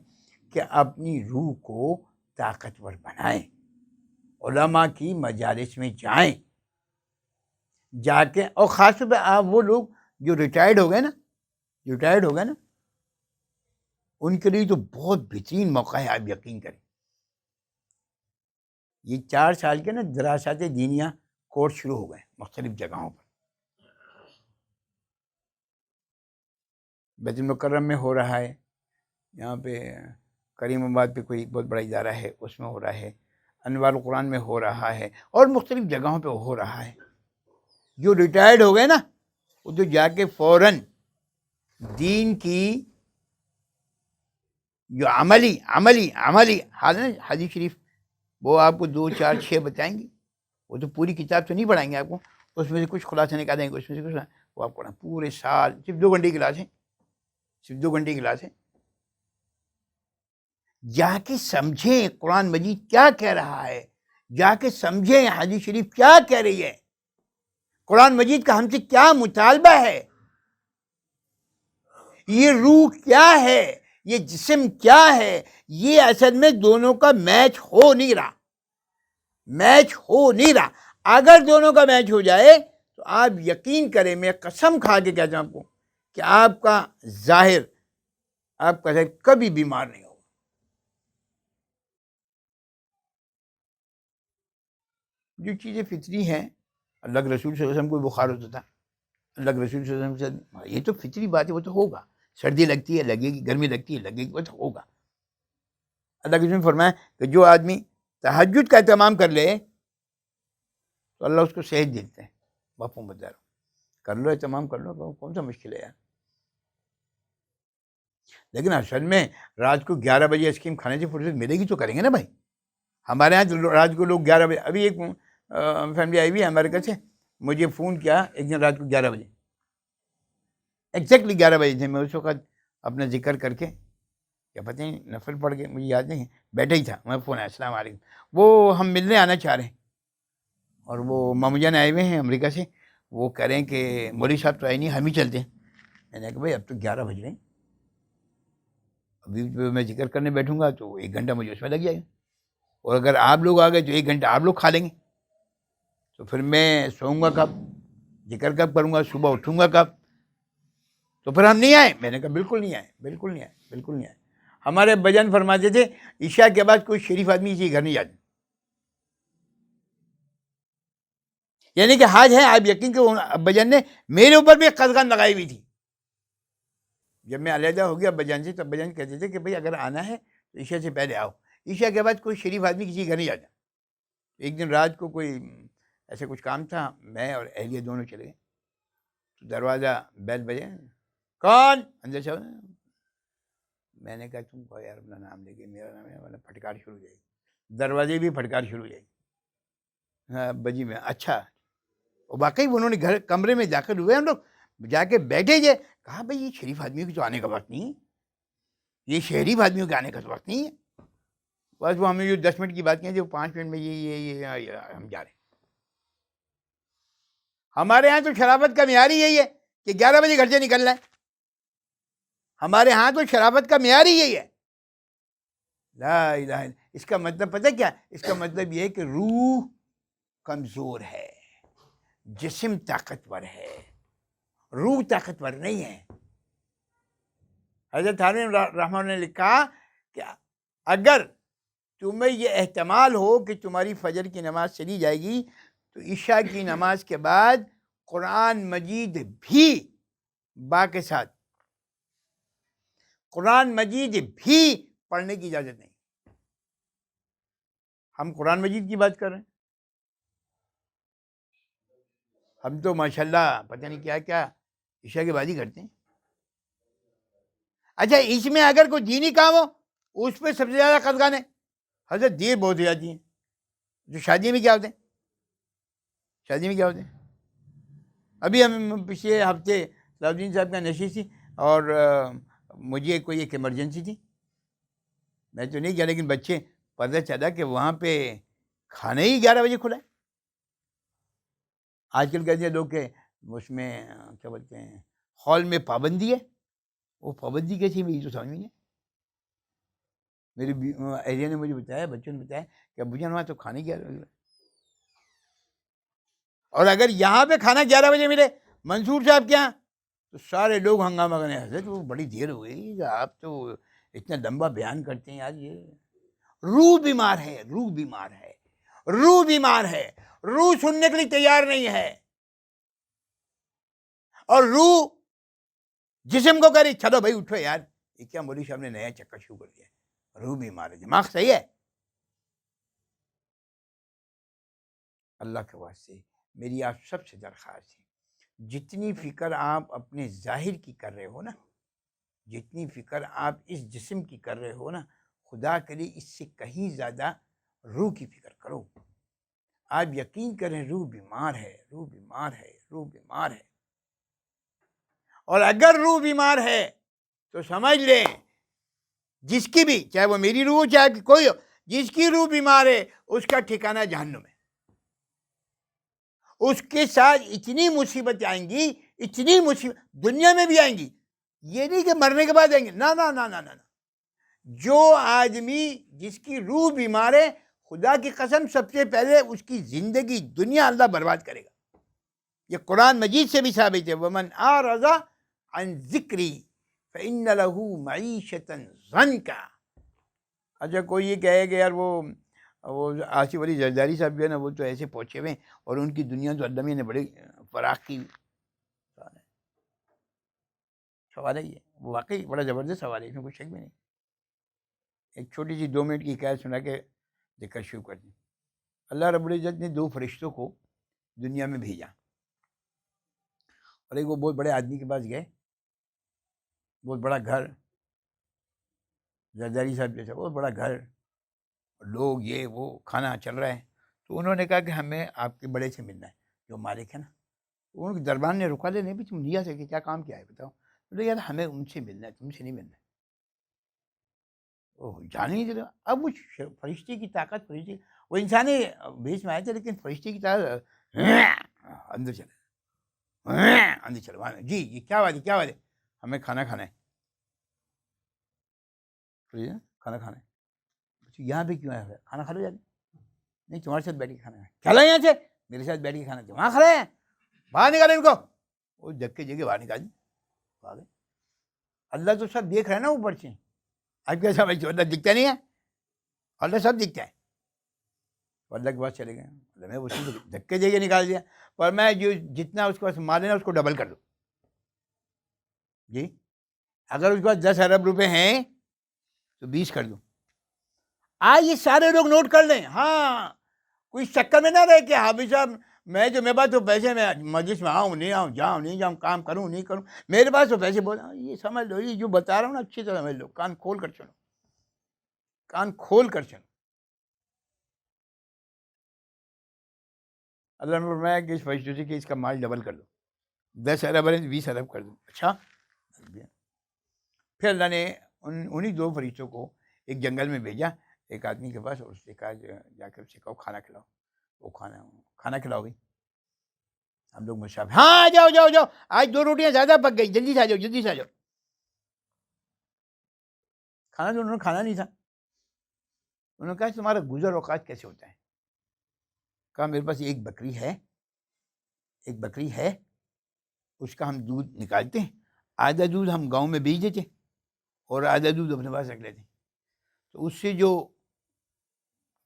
کہ اپنی روح کو طاقتور بنائیں، علماء کی مجالس میں جائیں، جا کے، اور خاص طور پہ آپ وہ لوگ جو ریٹائرڈ ہو گئے نا، ان کے لیے تو بہت بہترین موقع ہے، آپ یقین کریں۔ یہ 4 سال کے نا دراست دینیہ کورس شروع ہو گئے مختلف جگہوں پر، بیت المکرم میں ہو رہا ہے، یہاں پہ کریم آباد پہ کوئی بہت بڑا ادارہ ہے اس میں ہو رہا ہے، انوار القرآن میں ہو رہا ہے، اور مختلف جگہوں پہ ہو رہا ہے۔ جو ریٹائرڈ ہو گئے نا، وہ تو جا کے فوراً دین کی جو عملی حدیث شریف، وہ آپ کو 2 4 6 بتائیں گے، وہ تو پوری کتاب تو نہیں پڑھائیں گے آپ کو، اس میں سے کچھ خلاصہ نکالیں گے، اس میں سے کچھ وہ آپ کو پورے سال صرف 2 گھنٹے کی کلاس ہے، صرف 2 گھنٹے کی کلاس ہے۔ جا کے سمجھیں قرآن مجید کیا کہہ رہا ہے، جا کے سمجھیں حدیث شریف کیا کہہ رہی ہے، قرآن مجید کا ہم سے کیا مطالبہ ہے، یہ روح کیا ہے، یہ جسم کیا ہے۔ یہ اصل میں دونوں کا میچ ہو نہیں رہا۔ اگر دونوں کا میچ ہو جائے تو آپ یقین کریں، میں قسم کھا کے کہتا ہوں آپ کو کہ آپ کا ظاہر کبھی بیمار نہیں ہوگا۔ جو چیزیں فطری ہیں، اللہ کے رسول صلی اللہ علیہ وسلم کو بخار ہوتا تھا، اللہ کے رسول صلی اللہ علیہ وسلم سے یہ تو فطری بات ہے، وہ تو ہوگا۔ سردی لگتی ہے لگے گی، گرمی لگتی ہے لگے گی، وہ تو ہوگا۔ اللہ کے رسول نے فرمایا کہ جو آدمی تہجد کا اہتمام کر لے تو اللہ اس کو صحت دیتے ہیں۔ باپوں بدارو کر لو، اہتمام کر لو، کون سا مشکل ہے یار۔ لیکن اصل میں رات کو 11 بجے آئس کریم کھانے سے فرصت ملے گی تو کریں گے نا بھائی۔ ہمارے یہاں تو رات کو لوگ 11 بجے، ابھی ایک فیملی آئی ہوئی ہے امریکہ سے، مجھے فون کیا ایک دن رات کو 11 بجے، ایگزیکٹلی 11 بجے تھے، میں اس وقت اپنا ذکر کر کے، کیا پتہ نہیں نفل پڑھ کے، مجھے یاد نہیں ہے، بیٹھا ہی تھا، میں فون آیا، السلام علیکم، وہ ہم ملنے آنا چاہ رہے ہیں، اور وہ مامو جان آئے ہوئے ہیں امریکہ سے، وہ کہہ رہے ہیں کہ مولوی صاحب تو آئے نہیں، ہم ہی چلتے ہیں۔ میں نے کہا بھائی اب تو 11 بج رہے ہیں، ابھی میں ذکر کرنے بیٹھوں گا تو 1 گھنٹہ مجھے اس میں لگ جائے گا، اور اگر آپ لوگ آ گئے تو 1 گھنٹہ آپ لوگ کھا لیں گے، تو پھر میں سوؤں گا کب، ذکر کب کروں گا، صبح اٹھوں گا کب؟ تو پھر ہم نہیں آئے۔ میں نے کہا بالکل نہیں آئے۔ ہمارے بجن فرماتے تھے عشاء کے بعد کوئی شریف آدمی کسی گھر نہیں جاتا، یعنی کہ حاج ہے، آپ یقین کہ ابا نے میرے اوپر بھی قدغن لگائی ہوئی تھی۔ جب میں علیحدہ ہو گیا ابا جان سے، تو ابا جان کہتے تھے کہ بھائی اگر آنا ہے تو عشاء سے پہلے آؤ، عشاء کے بعد کوئی شریف آدمی کسی گھر نہیں جاتا۔ ایک دن رات کو کوئی ایسے کچھ کام تھا، میں اور اہلیہ دونوں چلے گئے، تو دروازہ بیل بجے، کون؟ اندر سے میں نے کہا تم کو یار اپنا نام لے کے، میرا نام ہے، ورنہ پھٹکار شروع ہو جائے گی، دروازے بھی پھٹکار شروع ہو جائے گی۔ ہاں بجی میں اچھا، اور واقعی انہوں نے گھر کمرے میں داخل ہوئے، ہم لوگ جا کے بیٹھے جے، کہا بھائی یہ شریف آدمیوں کی تو آنے کا وقت نہیں ہے، یہ شہری آدمیوں کے آنے کا تو وقت نہیں ہے۔ بس وہ ہمیں جو 10 منٹ کی بات کی، جو 5 منٹ میں یہ ہم جا رہے ہیں۔ ہمارے ہاں تو شرافت کا معیار ہی یہی ہے کہ 11 بجے گھر سے نکلنا ہے، ہمارے ہاں تو شرافت کا معیار ہی یہی ہے۔ لا الہ الا، اس کا مطلب پتہ کیا؟ اس کا مطلب یہ ہے کہ روح کمزور ہے، جسم طاقتور ہے، روح طاقتور نہیں ہے۔ حضرت حارون رحمہ نے لکھا کہ اگر تمہیں یہ احتمال ہو کہ تمہاری فجر کی نماز چلی جائے گی تو عشاء کی نماز کے بعد قرآن مجید بھی با کے ساتھ، قرآن مجید بھی پڑھنے کی اجازت نہیں۔ ہم قرآن مجید کی بات کر رہے ہیں. ہم تو ماشاءاللہ پتہ نہیں کیا کیا عشاء کے بعد ہی کرتے ہیں. اچھا اس میں اگر کوئی دینی کام ہو اس پہ سب سے زیادہ قدغن ہے. حضرت دیر بہت ہو جاتی ہیں. جو شادی میں کیا ہوتے ہیں؟ شادی میں کیا ہوتے ہیں؟ ابھی ہم پچھلے ہفتے صلاح صاحب کا نشست تھی اور مجھے کوئی ایک ایمرجنسی تھی. میں تو نہیں گیا لیکن بچے پتہ چلا کہ وہاں پہ کھانا ہی 11 بجے کھلا ہے. آج کل کہتے ہیں لوگ کہ اس میں کیا بولتے ہیں ہال میں پابندی ہے. وہ پابندی کیسی ہے؟ میری تو سمجھ میں نہیں. میری ایریا نے مجھے بتایا، بچوں نے بتایا کہ ابو جان وہاں تو کھانے 11 بجے. اور اگر یہاں پہ کھانا 11 بجے ملے منصور صاحب کے یہاں تو سارے لوگ ہنگامہ کرنے. حضرت وہ بڑی دیر ہو گئی، آپ تو اتنا لمبا بیان کرتے ہیں. یار یہ روح بیمار ہے، روح بیمار ہے، روح بیمار ہے. روح سننے کے لیے تیار نہیں ہے. اور روح جسم کو کہہ رہی چلو بھائی اٹھو یار. یہ کیا مولوی صاحب نے نیا چکر شروع کر دیا. روح بیمار ہے، دماغ صحیح ہے. اللہ کے واسطے میری آپ سب سے درخواست ہے، جتنی فکر آپ اپنے ظاہر کی کر رہے ہو نا، جتنی فکر آپ اس جسم کی کر رہے ہو نا، خدا کے لیے اس سے کہیں زیادہ روح کی فکر کرو. آپ یقین کریں روح بیمار ہے، روح بیمار ہے، روح بیمار ہے. اور اگر روح بیمار ہے تو سمجھ لیں جس کی بھی، چاہے وہ میری روح ہو چاہے کوئی ہو، جس کی روح بیمار ہے اس کا ٹھکانہ جہنم ہے. اس کے ساتھ اتنی مصیبت آئیں گی، اتنی مصیبت دنیا میں بھی آئیں گی. یہ نہیں کہ مرنے کے بعد آئیں گے، نہ نہ نہ نہ نہ. جو آدمی جس کی روح بیمار ہے، خدا کی قسم سب سے پہلے اس کی زندگی دنیا اللہ برباد کرے گا. یہ قرآن مجید سے بھی ثابت ہے. وَمَنْ أَعْرَضَ عَنْ ذِكْرِي فَإِنَّ لَهُ مَعِيشَةً ضَنْكًا. اچھا کوئی یہ کہے کہ یار وہ آصف علی زرداری صاحب جو ہے نا وہ تو ایسے پہنچے ہوئے ہیں اور ان کی دنیا تو اللہ میاں نے بڑے فراخ کی. سوال ہے یہ واقعی بڑا زبردست سوال ہے، اس میں کوئی شک بھی نہیں. ایک چھوٹی سی 2 منٹ کی حکایت سنا کے ذکر شروع کر دیں. اللہ رب العزت نے 2 فرشتوں کو دنیا میں بھیجا اور ایک وہ بہت بڑے آدمی کے پاس گئے. بہت بڑا گھر، زرداری صاحب جیسا بہت بڑا گھر، لوگ یہ وہ کھانا چل رہا ہے. تو انہوں نے کہا کہ ہمیں آپ کے بڑے سے ملنا ہے جو مالک ہے نا. ان کے دربان نے رکا لے نہیں بھی تم لیا سے کہ کیا کام کیا ہے بتاؤ. بولے یار ہمیں ان سے ملنا ہے، تم سے نہیں ملنا ہے. وہ جان ہی نہیں. اب وہ فرشتے کی طاقت، فرشتے وہ انسانی بھیس میں آئے تھے لیکن فرشتے کی طاقت اندر چلے، اندر چلے. جی یہ کیا بات ہے، کیا بات ہے؟ ہمیں کھانا کھانا ہے. کھانا کھانا ہے. یہاں پہ کیوں ہے؟ کھانا کھا لو جاتے. نہیں تمہارے ساتھ بیٹھ کے کھانا ہے. چلا یہاں سے، میرے ساتھ بیٹھ کے کھانا. وہاں کھڑے ہیں، باہر نکالے ان کو. وہ جگ کے جگہ باہر نکال دیں. اللہ تو سب دیکھ رہے ہیں نا اوپر سے. آپ کیا سمجھتے ہو اللہ دکھتا نہیں ہے؟ اللہ سب دکھتا ہے. اللہ کے پاس چلے گئے، اللہ میں اسی کو دھکے دے کے نکال دیا. پر میں جو جتنا اس کے پاس مال ہے نا اس کو ڈبل کر دو. جی اگر اس کے پاس 10 ارب روپے ہیں تو 20 کر دو. آج یہ سارے لوگ نوٹ کر لیں. ہاں کوئی چکر میں نہ رہے کہ حافظ صاحب میں جو میرے پاس تو پیسے، میں مجلس میں آؤں نہیں آؤں، جاؤں نہیں جاؤں، کام کروں نہیں کروں، میرے پاس تو پیسے بول. یہ سمجھ لو، یہ جو بتا رہا ہوں نا اچھی طرح سمجھ لو. کان کھول کر چلو، کان کھول کر چلو. اللہ نے فرمایا کہ اس فرشتے سے کہ اس کا مال ڈبل کر دو. 10 ارب ہے 20 ارب کر دو. اچھا پھر اللہ نے انہی 2 فرشتوں کو ایک جنگل میں بھیجا ایک آدمی کے پاس، اور اس نے کہا جا کے اس سے کہو کھانا کھلاؤ. وہ کھانا کھلاؤ گئی. ہم لوگ مشاف ہاں جاؤ جاؤ جاؤ، آج 2 روٹیاں زیادہ پک گئی، جلدی سے آ جاؤ، جلدی سے آ جاؤ. کھانا تو انہوں نے کھانا نہیں تھا. انہوں نے کہا تمہارا گزر اوقات کیسے ہوتا ہے؟ کہا میرے پاس ایک بکری ہے، ایک بکری ہے، اس کا ہم دودھ نکالتے ہیں، آدھا دودھ ہم گاؤں میں بیچ دیتے اور آدھا دودھ اپنے پاس رکھ لیتے. تو اس سے جو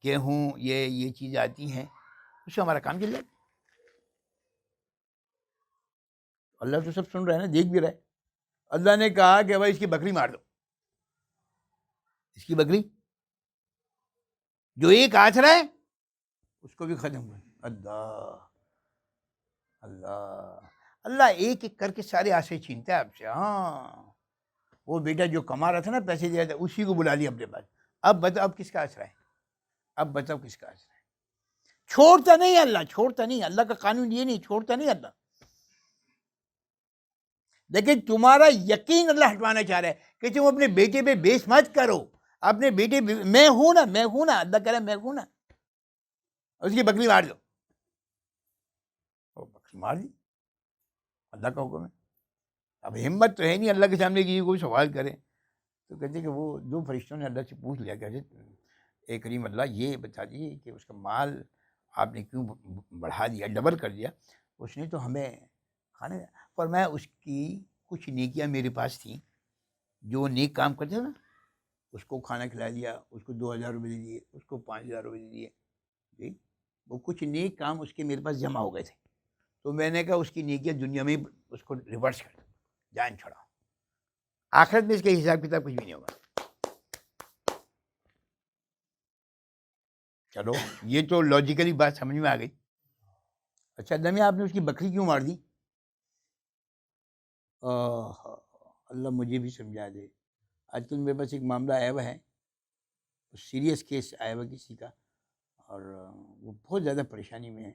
گیہوں یہ چیزیں آتی ہیں اس سے ہمارا کام چل جاتا ہے. اللہ تو سب سن رہا ہے نا، دیکھ بھی رہا ہے. اللہ نے کہا کہ بھائی اس کی بکری مار دو. اس کی بکری جو ایک آسرا ہے اس کو بھی ختم کر. اللہ اللہ اللہ ایک ایک کر کے سارے آسرے چھینتا ہے آپ سے. ہاں وہ بیٹا جو کما رہا تھا نا، پیسے دے رہا تھا، اسی کو بلا لیا اپنے پاس. اب بتاؤ اب کس کا آسرا ہے؟ اب بتاؤ کس کا آسرا ہے؟ چھوڑتا نہیں اللہ، چھوڑتا نہیں. اللہ کا قانون یہ نہیں، چھوڑتا نہیں اللہ. لیکن تمہارا یقین اللہ ہٹوانا چاہ رہا ہے کہ تم اپنے بیٹے پہ بیس مت کرو. اپنے بیٹے میں ہوں نا، میں ہوں نا، اللہ کہہ رہا ہے میں ہوں نا. اس کی بکری مار دو. وہ بکری مار دی، اللہ کا حکم ہے. اب ہمت تو ہے نہیں اللہ کے سامنے کہ کوئی سوال کرے. تو کہتے کہ وہ دو فرشتوں نے اللہ سے پوچھ لیا کہ اے کریم اللہ یہ بتا دیجیے کہ اس کا مال آپ نے کیوں بڑھا دیا، ڈبل کر دیا. اس نے تو ہمیں کھانے پر میں اس کی کچھ نیکیاں میرے پاس تھیں، جو نیک کام کرتے تھے نا، اس کو کھانا کھلا دیا، اس کو 2000 روپئے دے دیے، اس کو 5000 روپئے دے دیے. جی وہ کچھ نیک کام اس کے میرے پاس جمع ہو گئے تھے. تو میں نے کہا اس کی نیکیاں دنیا میں اس کو ریورس کر دو، جان چھوڑاؤ. آخرت میں اس کے حساب کتاب کچھ بھی نہیں ہوگا. چلو یہ تو لاجیکلی بات سمجھ میں آ گئی. اچھا دمی آپ نے اس کی بکری کیوں مار دی؟ اللہ مجھے بھی سمجھا دے. آج کل میرے پاس ایک معاملہ آیا ہوا ہے، سیریس کیس آیا ہوا کسی کا، اور وہ بہت زیادہ پریشانی میں ہے،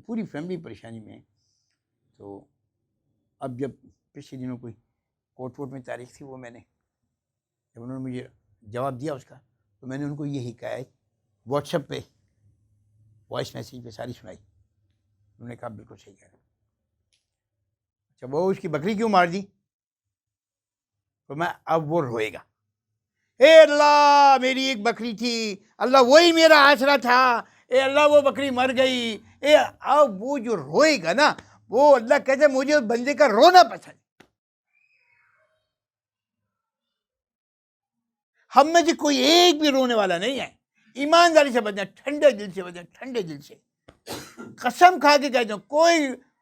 پوری فیملی پریشانی میں ہے. تو اب جب پچھلے دنوں کوئی کورٹ وورٹ میں تاریخ تھی، وہ میں نے جب انہوں نے مجھے جواب دیا اس کا، تو میں نے ان کو یہ حکایت واٹس ایپ پہ وائس میسیج پہ ساری سنائی. انہوں نے کہا بالکل صحیح کہہ رہا. اچھا وہ اس کی بکری کیوں مار دی؟ تو میں اب وہ روئے گا، اے اللہ میری ایک بکری تھی، اللہ وہی میرا آسرا تھا، اے اللہ وہ بکری مر گئی. اب وہ جو روئے گا نا، وہ اللہ کہتے ہیں مجھے بندے کا رونا پسند. ہم میں سے کوئی ایک بھی رونے والا نہیں ہے. ایمانداری سے بتائیں، ٹھنڈے دل سے بتائیں، ٹھنڈے دل سے قسم کھا کے کہتا ہوں،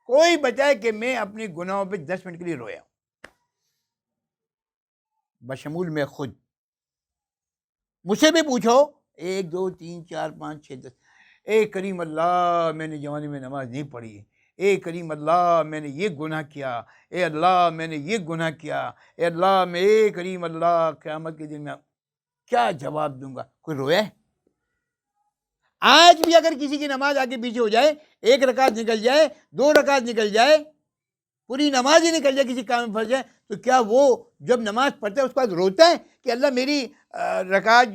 کوئی بتائے کہ میں اپنے گناہوں پہ 10 منٹ کے لیے رویا ہوں، بشمول میں خود. مجھ سے بھی پوچھو 1 2 3 4 5 6 10، اے کریم اللہ میں نے جوانی میں نماز نہیں پڑھی، اے کریم اللہ میں نے یہ گناہ کیا، اے اللہ میں نے یہ گناہ کیا، اے اللہ میں، اے کریم اللہ قیامت کے دن میں کیا جواب دوں گا؟ کوئی رویا ہے؟ آج بھی اگر کسی کی نماز آگے پیچھے ہو جائے، 1 رکعت نکل جائے، 2 رکعت نکل جائے، پوری نماز ہی نکل جائے، کسی کام میں پھنس جائے، تو کیا وہ جب نماز پڑھتا ہے اس کے بعد روتا ہے کہ اللہ میری رکعت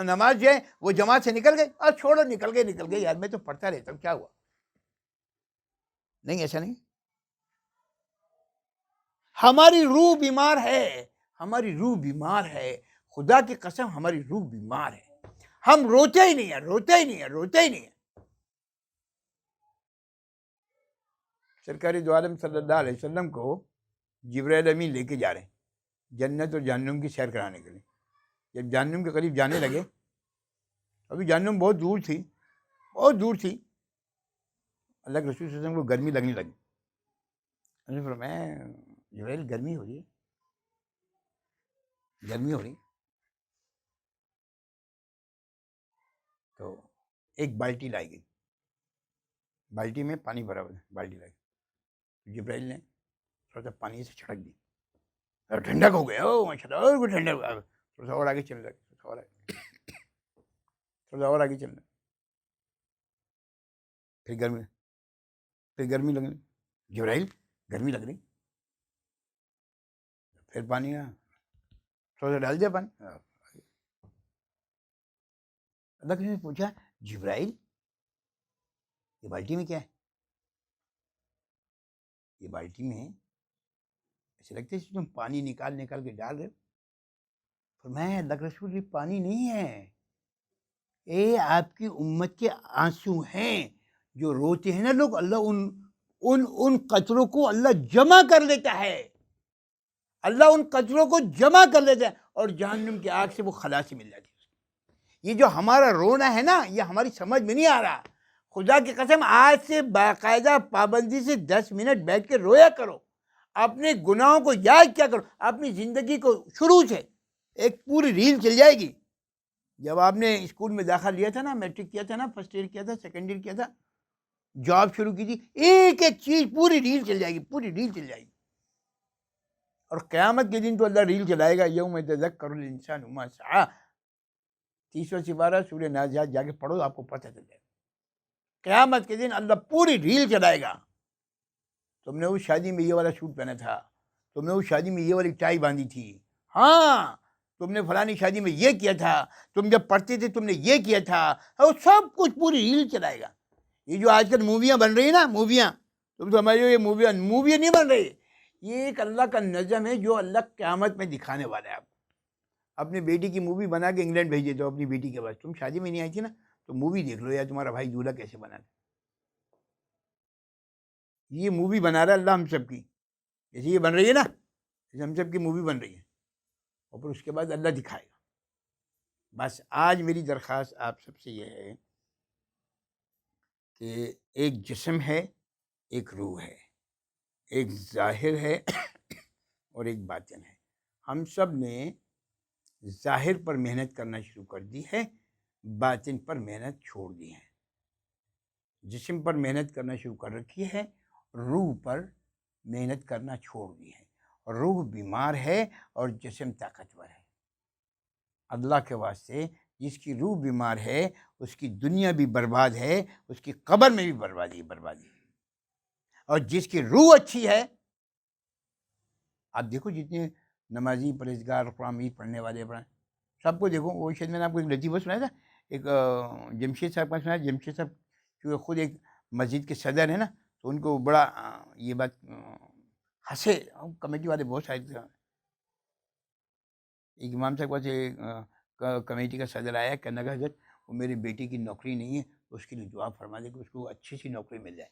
نماز جو ہے وہ جماعت سے نکل گئی؟ اور چھوڑو، نکل گئے یار، میں تو پڑھتا رہتا ہوں، کیا ہوا؟ نہیں، ایسا نہیں. ہماری روح بیمار ہے، ہماری روح بیمار ہے، خدا کی قسم ہماری روح بیمار ہے. ہم روتے ہی نہیں ہیں، روتے ہی نہیں ہیں، روتے ہی نہیں ہیں. سرکار دو عالم صلی اللہ علیہ وسلم کو جبرائیل امین لے کے جا رہے ہیں جنت اور جہنم کی سیر کرانے کے لیے. جب جہنم کے قریب جانے لگے، ابھی جہنم بہت دور تھی، بہت دور تھی، اللہ کے رسول صلی اللہ علیہ وسلم کو گرمی لگنے لگی. انہوں نے فرمایا جبرائیل گرمی ہو رہی ہے، گرمی ہو رہی. تو ایک بالٹی لائی گئی، بالٹی میں پانی بھرا ہوا، بالٹی لائی. جبرائیل نے تھوڑا سا پانی سے چھڑک دی اور ٹھنڈک ہو گیا. او ماشاء اللہ، اور کوئی ٹھنڈک، تھوڑا سا اور آگے چلنے لگا، تھوڑا سا اور آگے چلنا. پھر گرمی لگنے، جبرائیل گرمی لگ رہی. پھر پانی تھوڑا سا ڈال دیا پانی. اللہ کسی نے پوچھا جبرائیل یہ بالٹی میں کیا ہے؟ یہ بالٹی میں ایسے لگتے ہیں تم پانی نکال کے ڈال رہے ہو. فرمایا اللہ کے رسول یہ پانی نہیں ہے، اے آپ کی امت کے آنسو ہیں جو روتے ہیں نا لوگ، اللہ ان قطروں کو اللہ جمع کر لیتا ہے، اللہ ان قطروں کو جمع کر لیتا ہے اور جہنم کی آگ سے وہ خلاصی مل جاتی ہے. یہ جو ہمارا رونا ہے نا، یہ ہماری سمجھ میں نہیں آ رہا. خدا کی قسم آج سے باقاعدہ پابندی سے 10 منٹ بیٹھ کے رویا کرو، اپنے گناہوں کو یاد کیا کرو. اپنی زندگی کو شروع سے ایک پوری ریل چل جائے گی، جب آپ نے اسکول میں داخلہ لیا تھا نا، میٹرک کیا تھا نا، فرسٹ ایئر کیا تھا، سیکنڈ ایئر کیا تھا، جاب شروع کی تھی، ایک ایک چیز پوری ریل چل جائے گی، پوری ریل چل جائے گی. اور قیامت کے دن تو اللہ ریل چلائے گا. یوم یتذکر الانسان ما سعی، 30واں سپارہ سورہ نازعات جا کے پڑھو، آپ کو پتہ چل جائے گا. قیامت کے دن اللہ پوری ریل چلائے گا. تم نے اس شادی میں یہ والا سوٹ پہنا تھا، تم نے اس شادی میں یہ والی ٹائی باندھی تھی، ہاں تم نے فلانی شادی میں یہ کیا تھا، تم جب پڑھتے تھے تم نے یہ کیا تھا، اور سب کچھ پوری ریل چلائے گا. یہ جو آج کل موویاں بن رہی ہیں نا، موویاں، تم سمجھ رہے ہو یہ موویاں نہیں بن رہی، یہ ایک اللہ کا نظم ہے جو اللہ قیامت میں دکھانے والا ہے. آپ اپنی بیٹی کی مووی بنا کے انگلینڈ بھیج دیتے ہو اپنی بیٹی کے پاس، تم شادی میں نہیں آئی تھی نا، تو مووی دیکھ لو یا تمہارا بھائی دولہا کیسے بنا تھا. یہ مووی بنا رہا ہے اللہ ہم سب کی، جیسے یہ بن رہی ہے نا، جیسے ہم سب کی مووی بن رہی ہے، اور پھر اس کے بعد اللہ دکھائے گا. بس آج میری درخواست آپ سب سے یہ ہے کہ ایک جسم ہے، ایک روح ہے، ایک ظاہر ہے اور ایک باطن ہے. ہم سب نے ظاہر پر محنت کرنا شروع کر دی ہے، باطن پر محنت چھوڑ دی ہے. جسم پر محنت کرنا شروع کر رکھی ہے، روح پر محنت کرنا چھوڑ دی ہے. روح بیمار ہے اور جسم طاقتور ہے. اللہ کے واسطے جس کی روح بیمار ہے اس کی دنیا بھی برباد ہے، اس کی قبر میں بھی بربادی. اور جس کی روح اچھی ہے، آپ دیکھو جتنے نمازی پرہیزگار قرآن مجید پڑھنے والے سب کو دیکھو. وہ شاید میں نے آپ کو ایک لطیفہ سنایا تھا، ایک جمشید صاحب کا سنایا. جمشید صاحب جو خود ایک مسجد کے صدر ہیں نا، تو ان کو بڑا یہ بات ہنسے کمیٹی والے بہت سارے تھے. ایک امام صاحب سے کمیٹی کا صدر آیا، کہنے لگا حضرت وہ میری بیٹی کی نوکری نہیں ہے، اس کے لیے دعا فرما دے کہ اس کو اچھی سی نوکری مل جائے.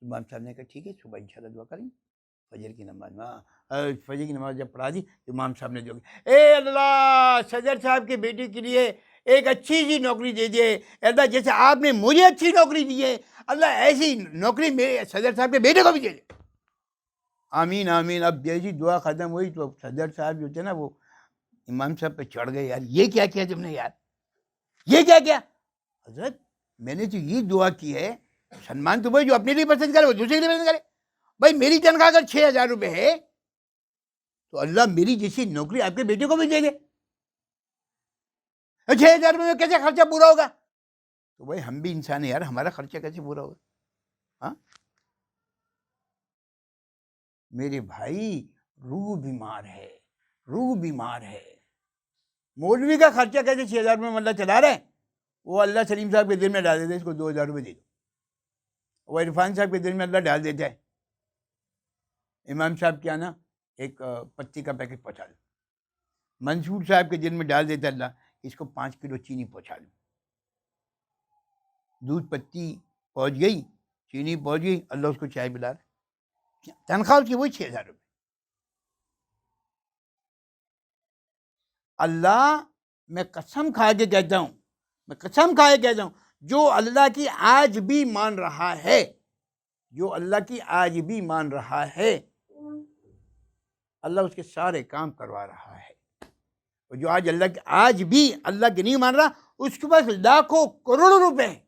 امام صاحب نے کہا ٹھیک ہے، صبح انشاءاللہ دعا کریں. فجر کی نماز جب پڑھا دی، امام صاحب نے دعا، اے اللہ صدر صاحب کی بیٹی کے لیے ایک اچھی سی نوکری دے دیے. اللہ جیسے آپ نے مجھے اچھی نوکری دی ہے، اللہ ایسی نوکری میرے صدر صاحب کے بیٹے کو بھی دے دے. آمین آمین. اب جیسی دعا ختم ہوئی تو صدر صاحب جو تھے نا وہ امام صاحب پہ چڑھ گئے، یار یہ کیا کیا تم نے، یار یہ کیا کیا. حضرت میں نے تو یہ دعا کی ہے، سلمان تو بھائی جو اپنے لیے پسند کرے وہ دوسرے کے لیے پسند کرے. بھائی میری تنخواہ اگر 6,000 روپے ہے تو اللہ میری جیسی نوکری آپ کے بیٹے کو بھی دے دے. 6,000 روپے میں کیسے خرچہ پورا ہوگا؟ تو بھائی ہم بھی انسان ہیں یار، ہمارا خرچہ کیسے پورا ہوگا؟ ہاں میرے بھائی، روح بیمار ہے، روح بیمار ہے. مولوی کا خرچہ کیسے 6,000 روپے میں اللہ چلا رہے ہیں؟ وہ اللہ سلیم صاحب کے دل میں ڈال دیتا ہے اس کو 2,000 روپے دے دو. وہ عرفان صاحب کے دل میں اللہ ڈال دیتا ہے امام صاحب کیا نا ایک پتی کا پیکٹ پہنچا دو. منصور صاحب کے دل میں ڈال دیتا ہے اللہ اس کو 5 کلو چینی پہنچا دو. دودھ پتی پہنچ گئی، چینی پہنچ گئی، اللہ اس کو چائے پلا رہا. تنخواہ اس کی وہی 6,000 روپے. اللہ میں قسم کھا کے کہتا ہوں، جو اللہ کی آج بھی مان رہا ہے، جو اللہ کی آج بھی مان رہا ہے، اللہ اس کے سارے کام کروا رہا ہے. اور جو آج بھی اللہ کی نہیں مان رہا، اس کے پاس لاکھوں کروڑوں روپے ہیں.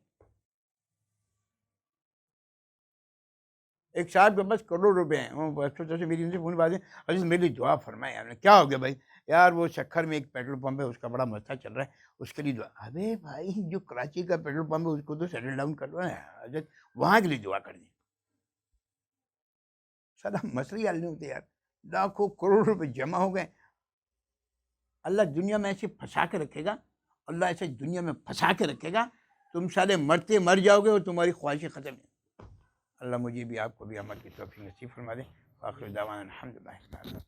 ایک صاحب کے پاس کروڑ روپے ہیں، میری ان سے فون بات ہے، عزیز میری دعا فرمائے. آپ نے کیا ہو گیا بھائی؟ یار وہ سکھر میں ایک پیٹرول پمپ ہے، اس کا بڑا مسئلہ چل رہا ہے، اس کے لیے دعا. ابے بھائی جو کراچی کا پیٹرول پمپ ہے اس کو تو سیٹل ڈاؤن کر دو نا حضرت، وہاں کے لیے دعا کر دیں. سارا مسئلہ حل نہیں ہوتے یار. لاکھوں کروڑ روپے جمع ہو گئے. اللہ دنیا میں ایسے پھنسا کے رکھے گا، اللہ ایسے دنیا میں پھنسا کے رکھے گا، تم سارے مرتے مر جاؤ گے اور تمہاری خواہشیں ختم ہیں. اللہ مجھے بھی آپ کو بھی عمل کی توفیق نصیب فرما دے. آخر دعوانا الحمدللہ.